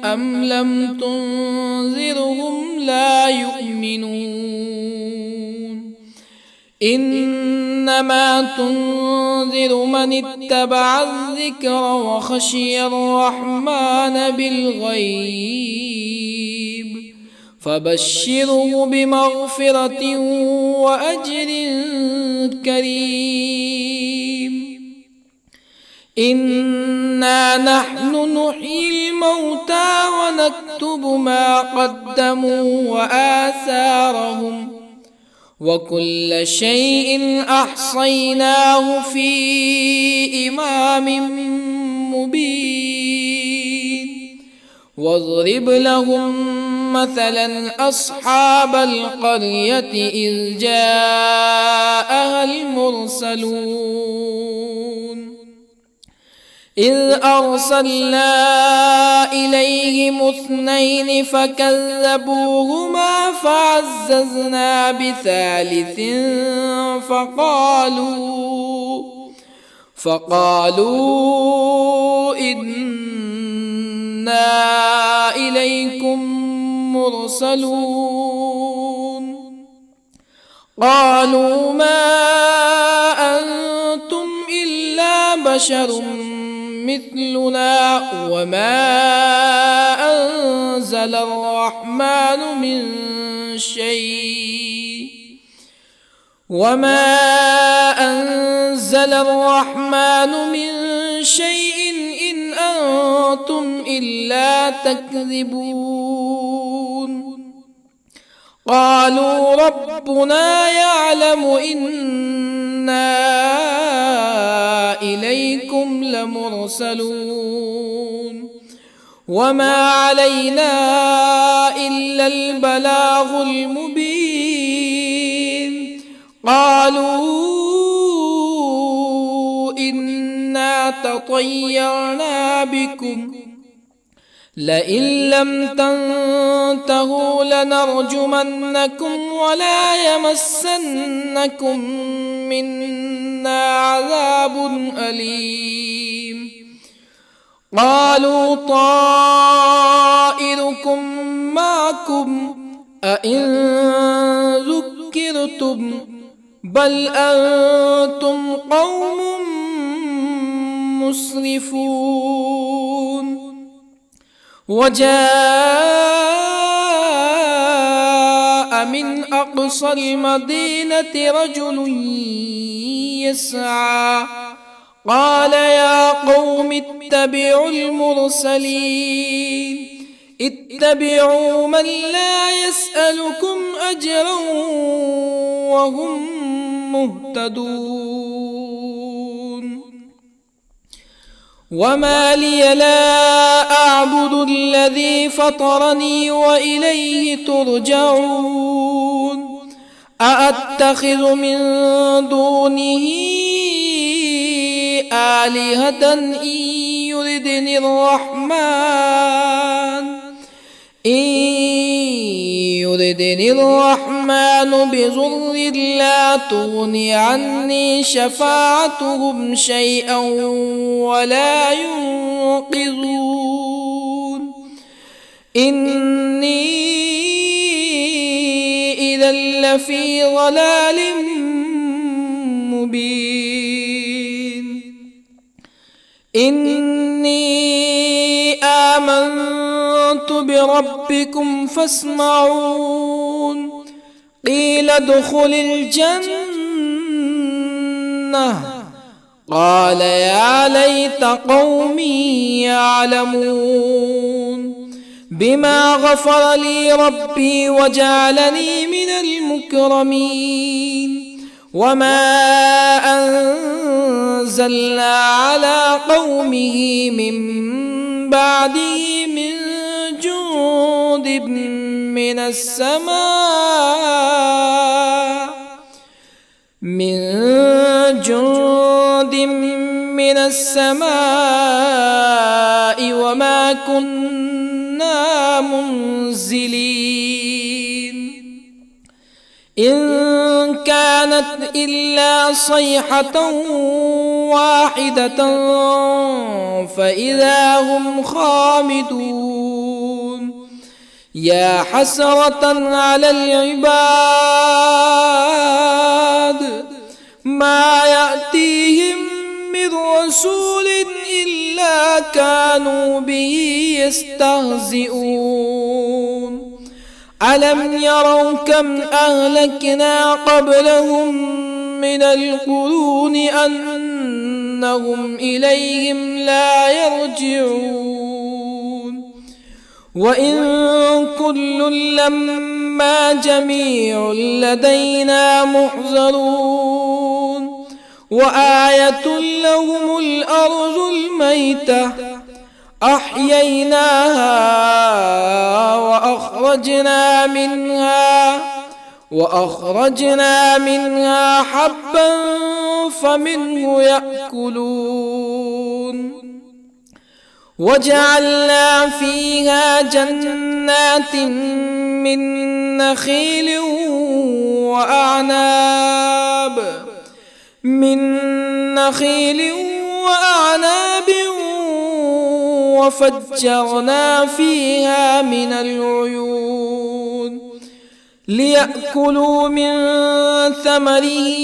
Speaker 1: أم لم تنذرهم لا يؤمنون إنما تنذر من اتبع الذكر وخشي الرحمن بالغيب فبشره بمغفرة وأجر كريم إنا نحن نحيي الموتى ونكتب ما قدموا وآثارهم وكل شيء أحصيناه في إمام مبين واضرب لهم مثلا أصحاب القرية إذ جاءها المرسلون إذ أرسلنا إليهم اثنين فكذبوهما فعززنا بثالث فقالوا إنا إليكم مرسلون قالوا ما أنتم إلا بشر مثلنا وما أنزل الرحمن من شيء إن أنتم إلا تكذبون قالوا ربنا يعلم إنا إليكم لمرسلون وما علينا إلا البلاغ المبين قالوا إنا تطيرنا بكم لئن لم تنتهوا لنرجمنكم ولا يمسنكم منا عذاب أليم قالوا طائركم معكم أئن ذكرتم بل أنتم قوم مسرفون وجاء من أقصى المدينة رجل يسعى قال يا قوم اتبعوا المرسلين اتبعوا من لا يسألكم أجرا وهم مهتدون وما لي لا أعبد الذي فطرني وإليه ترجعون أأتخذ من دونه آلهة إن يردني الرحمن بضر لا تغني عني شفاعتهم شيئا ولا ينقذون إني إذا لفي ضلال مبين إني آمنت بربكم فاسمعون قيل ادخل الجنة قال يا ليت قومي يعلمون بما غفر لي ربي وجعلني من المكرمين وما أنزلنا على قومه من بعده من جند من السماء وما كنا منزلين إن كانت إلا صيحة واحدة فإذا هم خامدون يا حسرة على العباد ما يأتيهم من رسول إلا كانوا به يستهزئون ألم يروا كم أهلكنا قبلهم من القرون أنهم إليهم لا يرجعون وإن كل لما جميع لدينا محضرون وآية لهم الأرض الميتة أحييناها وأخرجنا منها حبا فمنه يأكلون وجعلنا فيها جنات من نخيل وأعناب وفجرنا فيها من العيون ليأكلوا من ثمره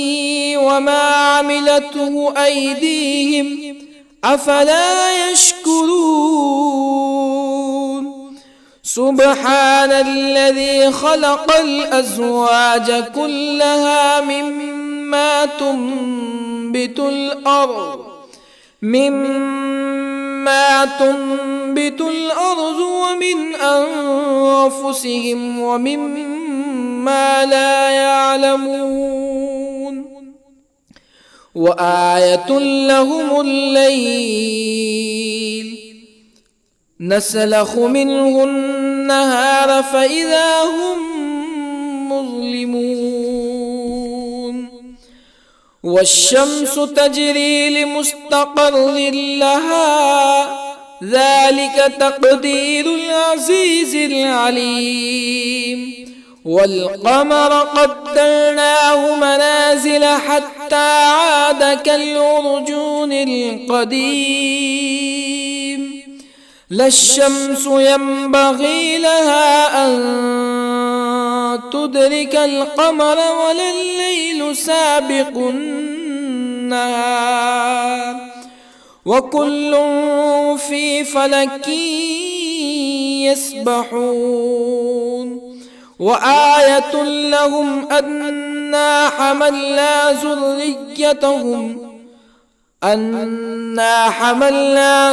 Speaker 1: وما عملته أيديهم أفلا يشكرون سبحان الذي خلق الأزواج كلها مما تنبت الأرض ومن أنفسهم ومما لا يعلمون وآية لهم الليل نسلخ منه النهار فإذا هم مظلمون والشمس تجري لمستقر لها ذلك تقدير العزيز العليم والقمر قدرناه منازل حتى عاد كالعرجون القديم لا الشمس ينبغي لها أن تدرك القمر ولا الليل سابق النهار وكل في فلك يسبحون وآية لهم أنا حملنا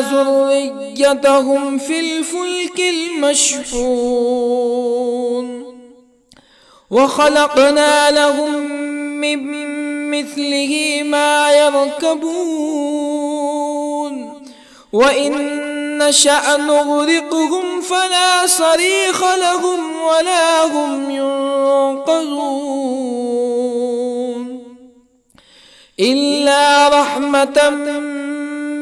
Speaker 1: ذريتهم في الفلك المشحون وخلقنا لهم من مثله ما يركبون وإن نشأ نغرقهم فلا صريخ لهم ولا هم ينقذون إلا رحمة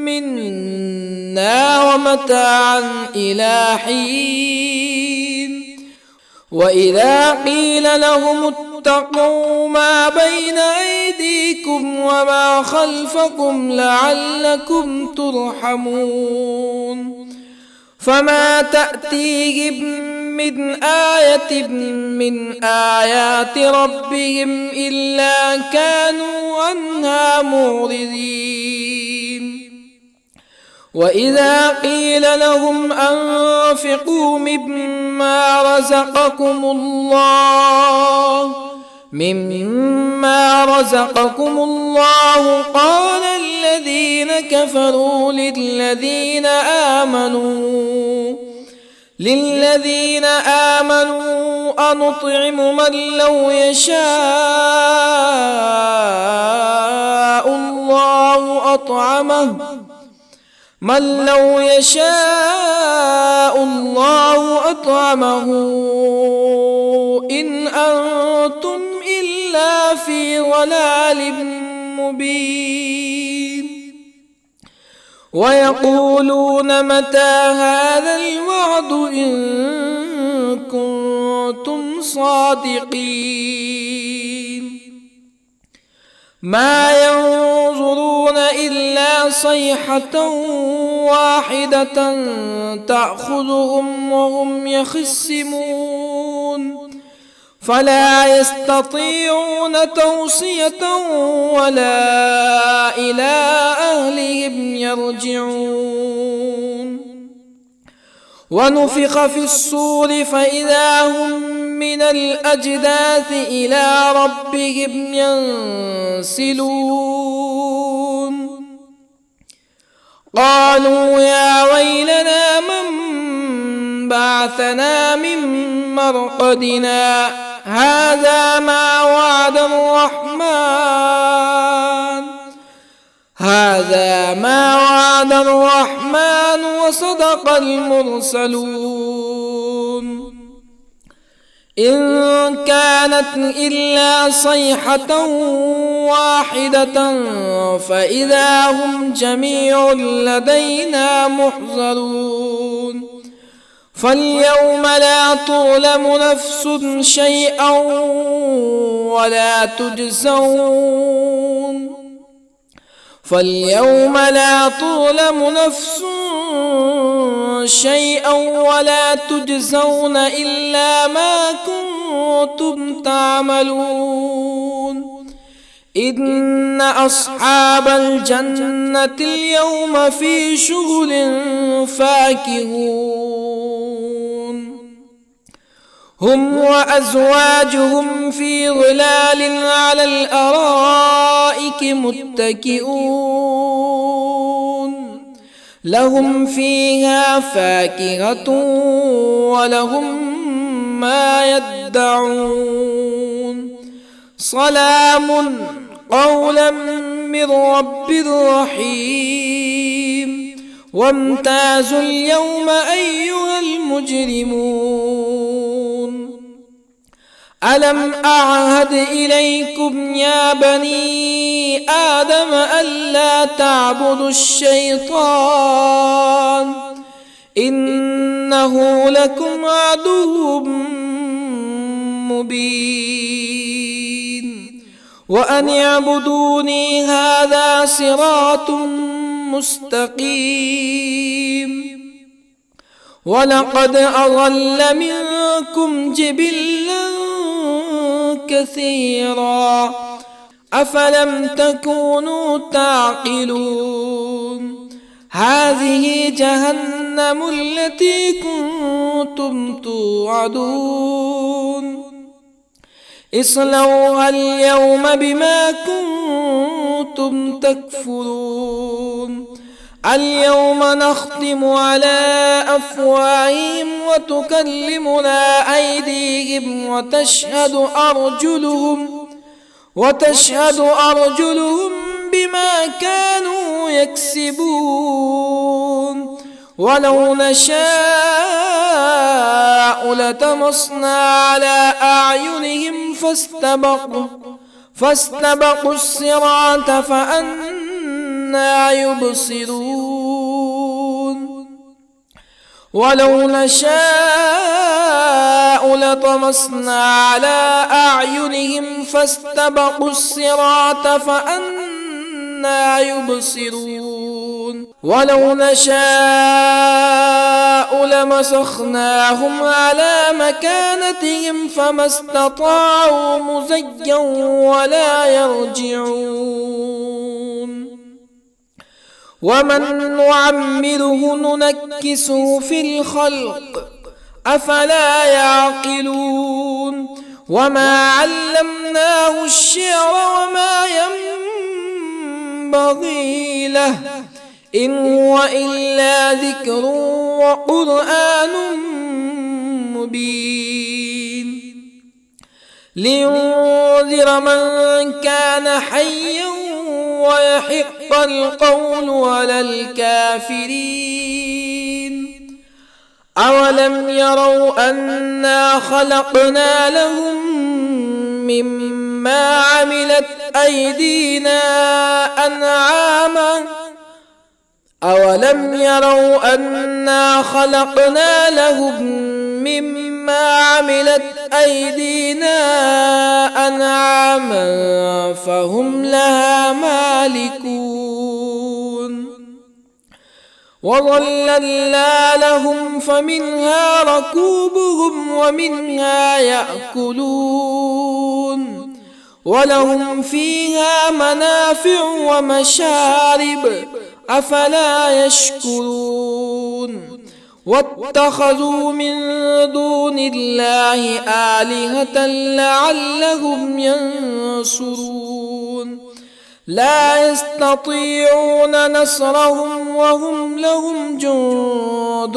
Speaker 1: منا ومتاعا إلى حين وإذا قيل لهم اتقوا ما بين أيديكم وما خلفكم لعلكم ترحمون فما تأتيهم من آية من آيات ربهم إلا كانوا عنها معرضين وإذا قيل لهم أنفقوا مما رزقكم الله قال الذين كفروا للذين آمنوا أنطعم من لو يشاء الله أطعمه إن أنتم إلا في ضلال مبين ويقولون متى هذا الوعد إن كنتم صادقين ما ينظرون إلا صيحة واحدة تأخذهم وهم يخصمون فلا يستطيعون توصية ولا إلى أهلهم يرجعون ونفخ في الصور فإذا هم من الأجداث إلى ربهم ينسلون قالوا يا ويلنا من بعثنا من مرقدنا هذا ما وعد الرحمن وصدق المرسلون إن كانت إلا صيحة واحدة فإذا هم جميع لدينا محضرون فاليوم لا تظلم نفس شيئا ولا تجزون إلا ما كنتم تعملون إن أصحاب الجنة اليوم في شغل فاكهون هم وأزواجهم في ظلال على الأرائك متكئون لهم فيها فاكهة ولهم ما يدعون سلام قولا من رب رحيم وامتازوا اليوم أيها المجرمون ألم أعهد إليكم يا بني آدم ألا تعبدوا الشيطان إنه لكم عدو مبين وأن اعبدوني هذا صراط مستقيم ولقد أضل منكم جبلا كثيرا أفلم تكونوا تعقلون هذه جهنم التي كنتم توعدون اصلوها اليوم بما كنتم تكفرون اليوم نختم على أفواههم وتكلمنا أيديهم وتشهد أرجلهم بما كانوا يكسبون ولو نشاء لطمسنا على أعينهم فاستبقوا الصراط فأنى يبصرون ولو نشاء لطمسنا على أعينهم فاستبقوا الصراط فأنى يبصرون ولو نشاء لمسخناهم على مكانتهم فما استطاعوا مزيا ولا يرجعون ومن نعمره ننكسه في الخلق أفلا يعقلون وما علمناه الشعر وما ينبغي له إن هو إلا ذكر وقرآن مبين لينذر من كان حيا ويحق القول على الكافرين أولم يروا أنا خلقنا لهم مما عملت أيدينا أنعاما فهم لها مالكون وظللنا لهم فمنها ركوبهم ومنها يأكلون ولهم فيها منافع ومشارب أفلا يشكرون واتخذوا من دون الله آلهة لعلهم ينصرون لا يستطيعون نصرهم وهم لهم جند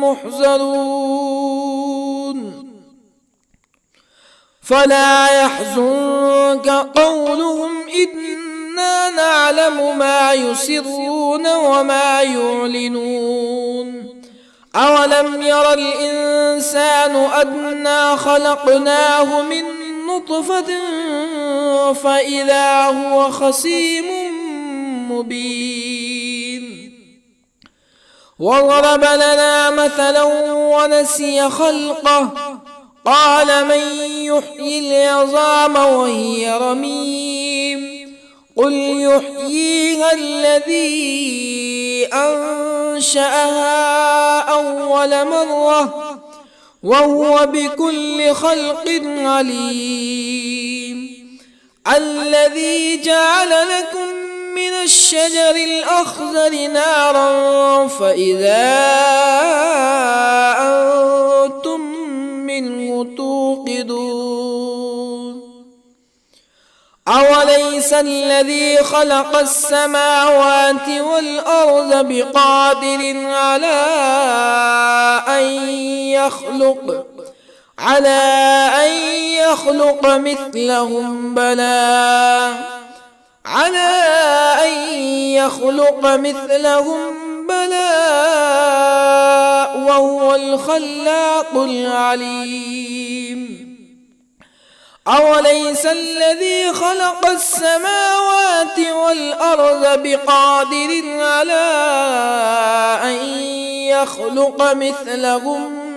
Speaker 1: محضرون فلا يحزنك قولهم إنا نعلم ما يسرون وما يعلنون أولم ير الإنسان أنا خلقناه من نطفة فإذا هو خصيم مبين وضرب لنا مثلا ونسي خلقه قال من يحيي العظام وهي رميم قل يحييها الذي أنشأها أول مرة وهو بكل خلق عليم الذي جعل لكم من الشجر الأخضر نارا فإذا أنتم منه توقدون أوليس الذي خلق السماوات والأرض بقادر على أن يخلق مثلهم بلى وهو الخلاق العليم أوليس الذي خلق السماوات والأرض بقادر على أن يخلق مثلهم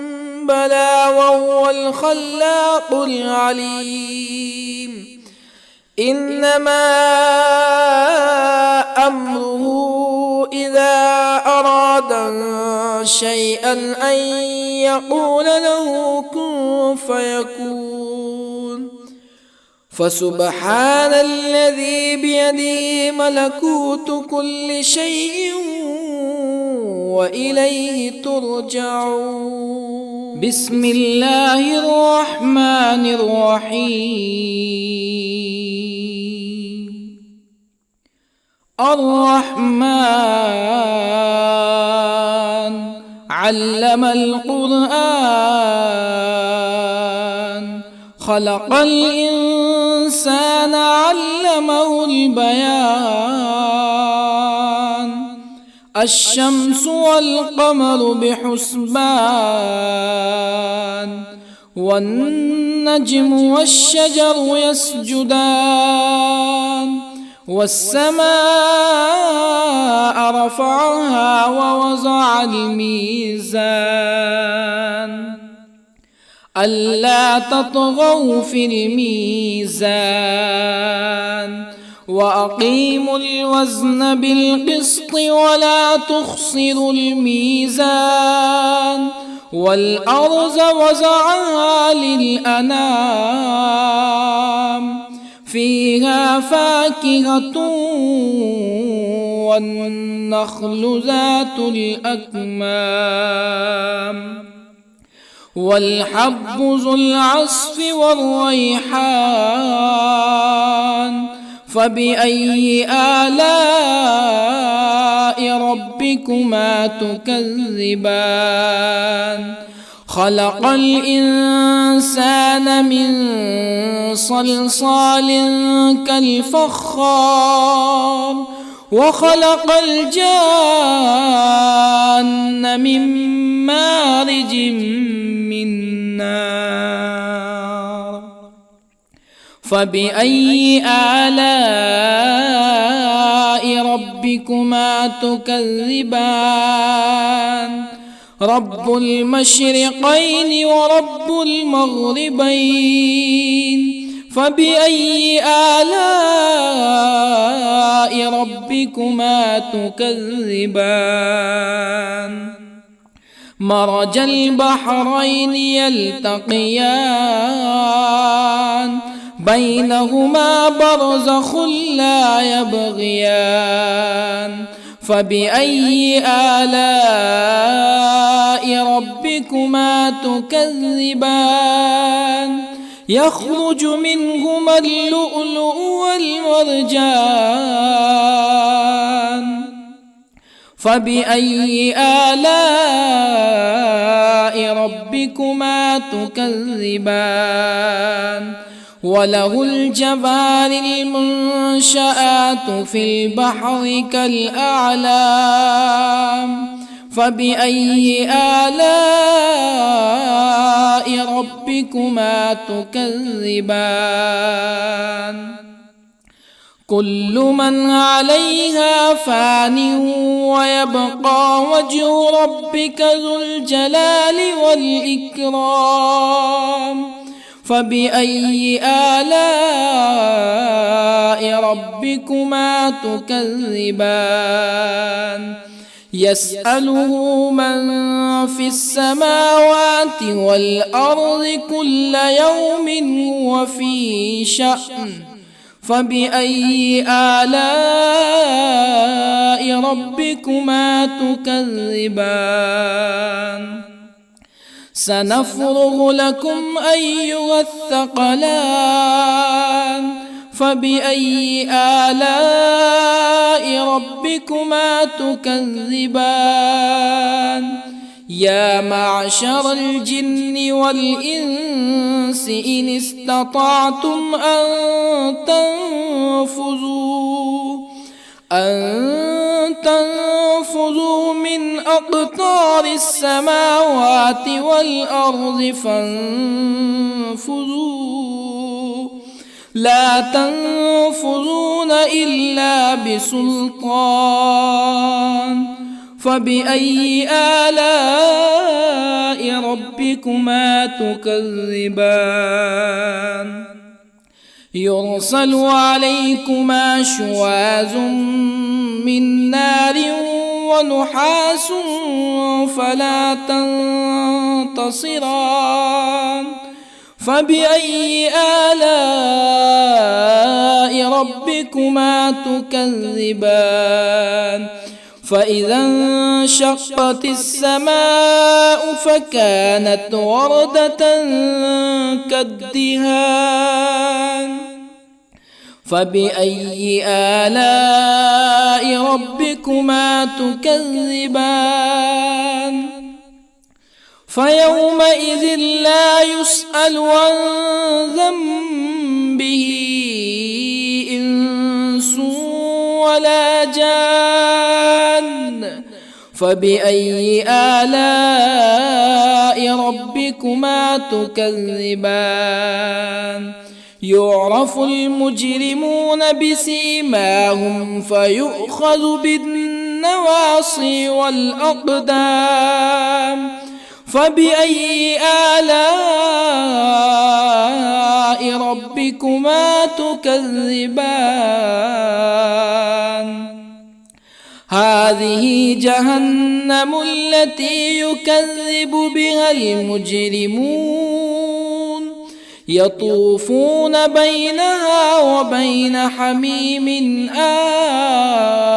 Speaker 1: بلى وهو الخلاق العليم إنما أمره إذا أراد شيئا أن يقول له كن فيكون فسبحان الذي بيده ملكوت كل شيء وإليه ترجعون. بسم الله الرحمن الرحيم. الرحمن علم القرآن خلق الإنسان علمه البيان الشمس والقمر بحسبان والنجم والشجر يسجدان والسماء رفعها ووضع الميزان ألا تطغوا في الميزان وأقيموا الوزن بالقسط ولا تخسروا الميزان والأرض وضعها للأنام فيها فاكهة والنخل ذات الأكمام والحب ذو العصف والريحان فبأي آلاء ربكما تكذبان خلق الإنسان من صلصال كالفخار وخلق الجان من مارج من نار فبأي آلاء ربكما تكذبان رب المشرقين ورب المغربين فبأي آلاء ربكما تكذبان مرج البحرين يلتقيان بينهما برزخ لا يبغيان فبأي آلاء ربكما تكذبان يخرج منهما اللؤلؤ والمرجان فبأي آلاء ربكما تكذبان وله الجوار المنشآت في البحر كالأعلام فبأي آلاء ربكما تكذبان كل من عليها فان ويبقى وجه ربك ذو الجلال والإكرام فبأي آلاء ربكما تكذبان يسأله من في السماوات والأرض كل يوم هو في شأن فبأي آلاء ربكما تكذبان سنفرغ لكم أيها الثقلان فبأي آلاء ربكما تكذبان يا معشر الجن والإنس إن استطعتم أن تنفذوا من أقطار السماوات والأرض فانفذوا لا تنفذون إلا بسلطان فبأي آلاء ربكما تكذبان يرسل عليكما شواظ من نار ونحاس فلا تنتصران فبأي آلاء ربكما تكذبان فإذا انشقت السماء فكانت وردة كالدهان فبأي آلاء ربكما تكذبان فيومئذ لا يسأل عن ذنبه إنس ولا جان فبأي آلاء ربكما تكذبان يعرف المجرمون بسيماهم فيؤخذ بالنواصي والأقدام فبأي آلاء ربكما تكذبان هذه جهنم التي يكذب بها المجرمون يطوفون بينها وبين حميم آن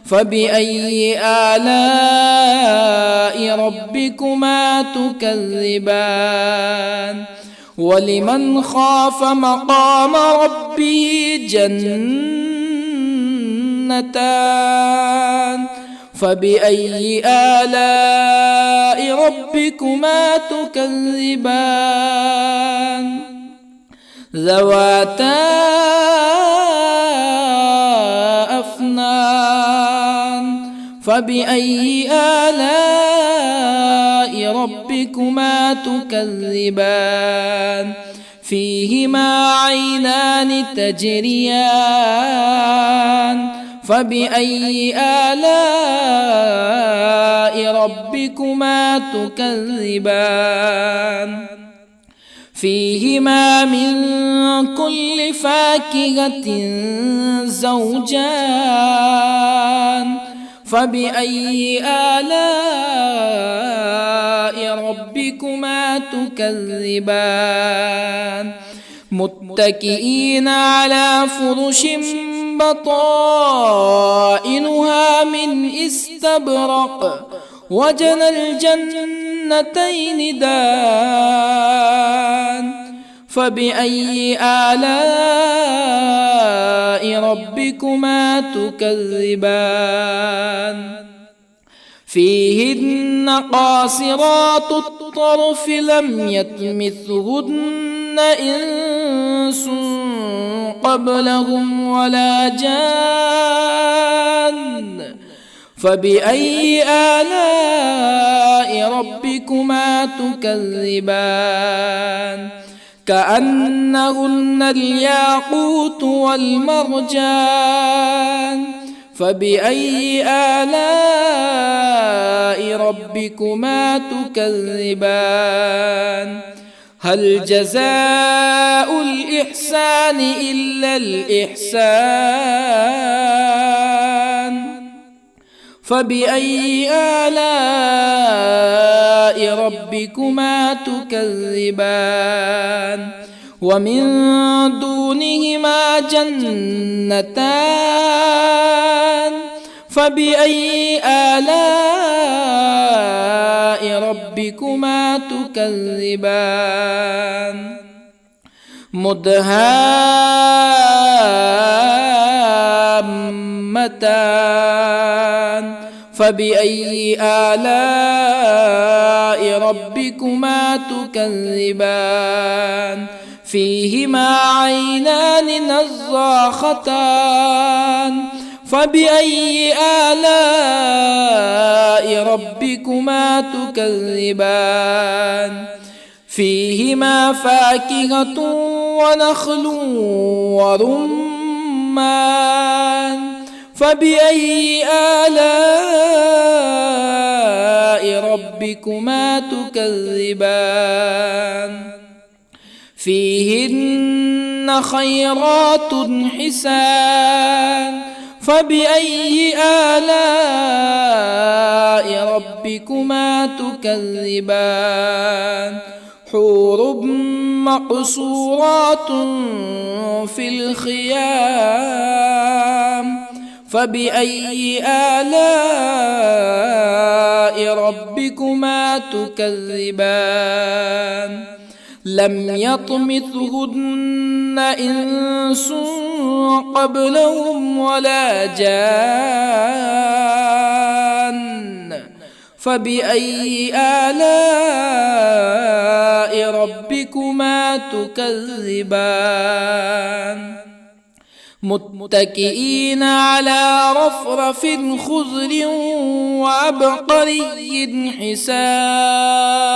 Speaker 1: فبأي آلاء ربكما تكذبان ولمن خاف مقام ربه جنتان فبأي آلاء ربكما تكذبان ذواتا أفنان فبأي آلاء ربكما تكذبان فيهما عينان تجريان فبأي آلاء ربكما تكذبان فيهما من كل فاكهة زوجان فبأي آلاء ربكما تكذبان متكئين على فرش بطائنها من استبرق وجنى الجنتين دان فبأي آلاء ربكما تكذبان فيهن قاصرات الطرف لم يطمثهن إنس قبلهم ولا جان فبأي آلاء ربكما تكذبان كأنهن الياقوت والمرجان فبأي آلاء ربكما تكذبان هل جزاء الإحسان إلا الإحسان فبأي آلاء ربكما تكذبان ومن دونهما جنتان فبأي آلاء ربكما تكذبان مدهامتان فبأي آلاء ربكما تكذبان فيهما عينان نضاختان فبأي آلاء ربكما تكذبان فيهما فاكهة ونخل ورمان فبأي آلاء ربكما تكذبان فيهن خيرات حسان فبأي آلاء ربكما تكذبان حور مقصورات في الخيام فبأي آلاء ربكما تكذبان لم يطمثهن إنس قبلهم ولا جان فبأي آلاء ربكما تكذبان متكئين على رفرف خضر وعبقري حسان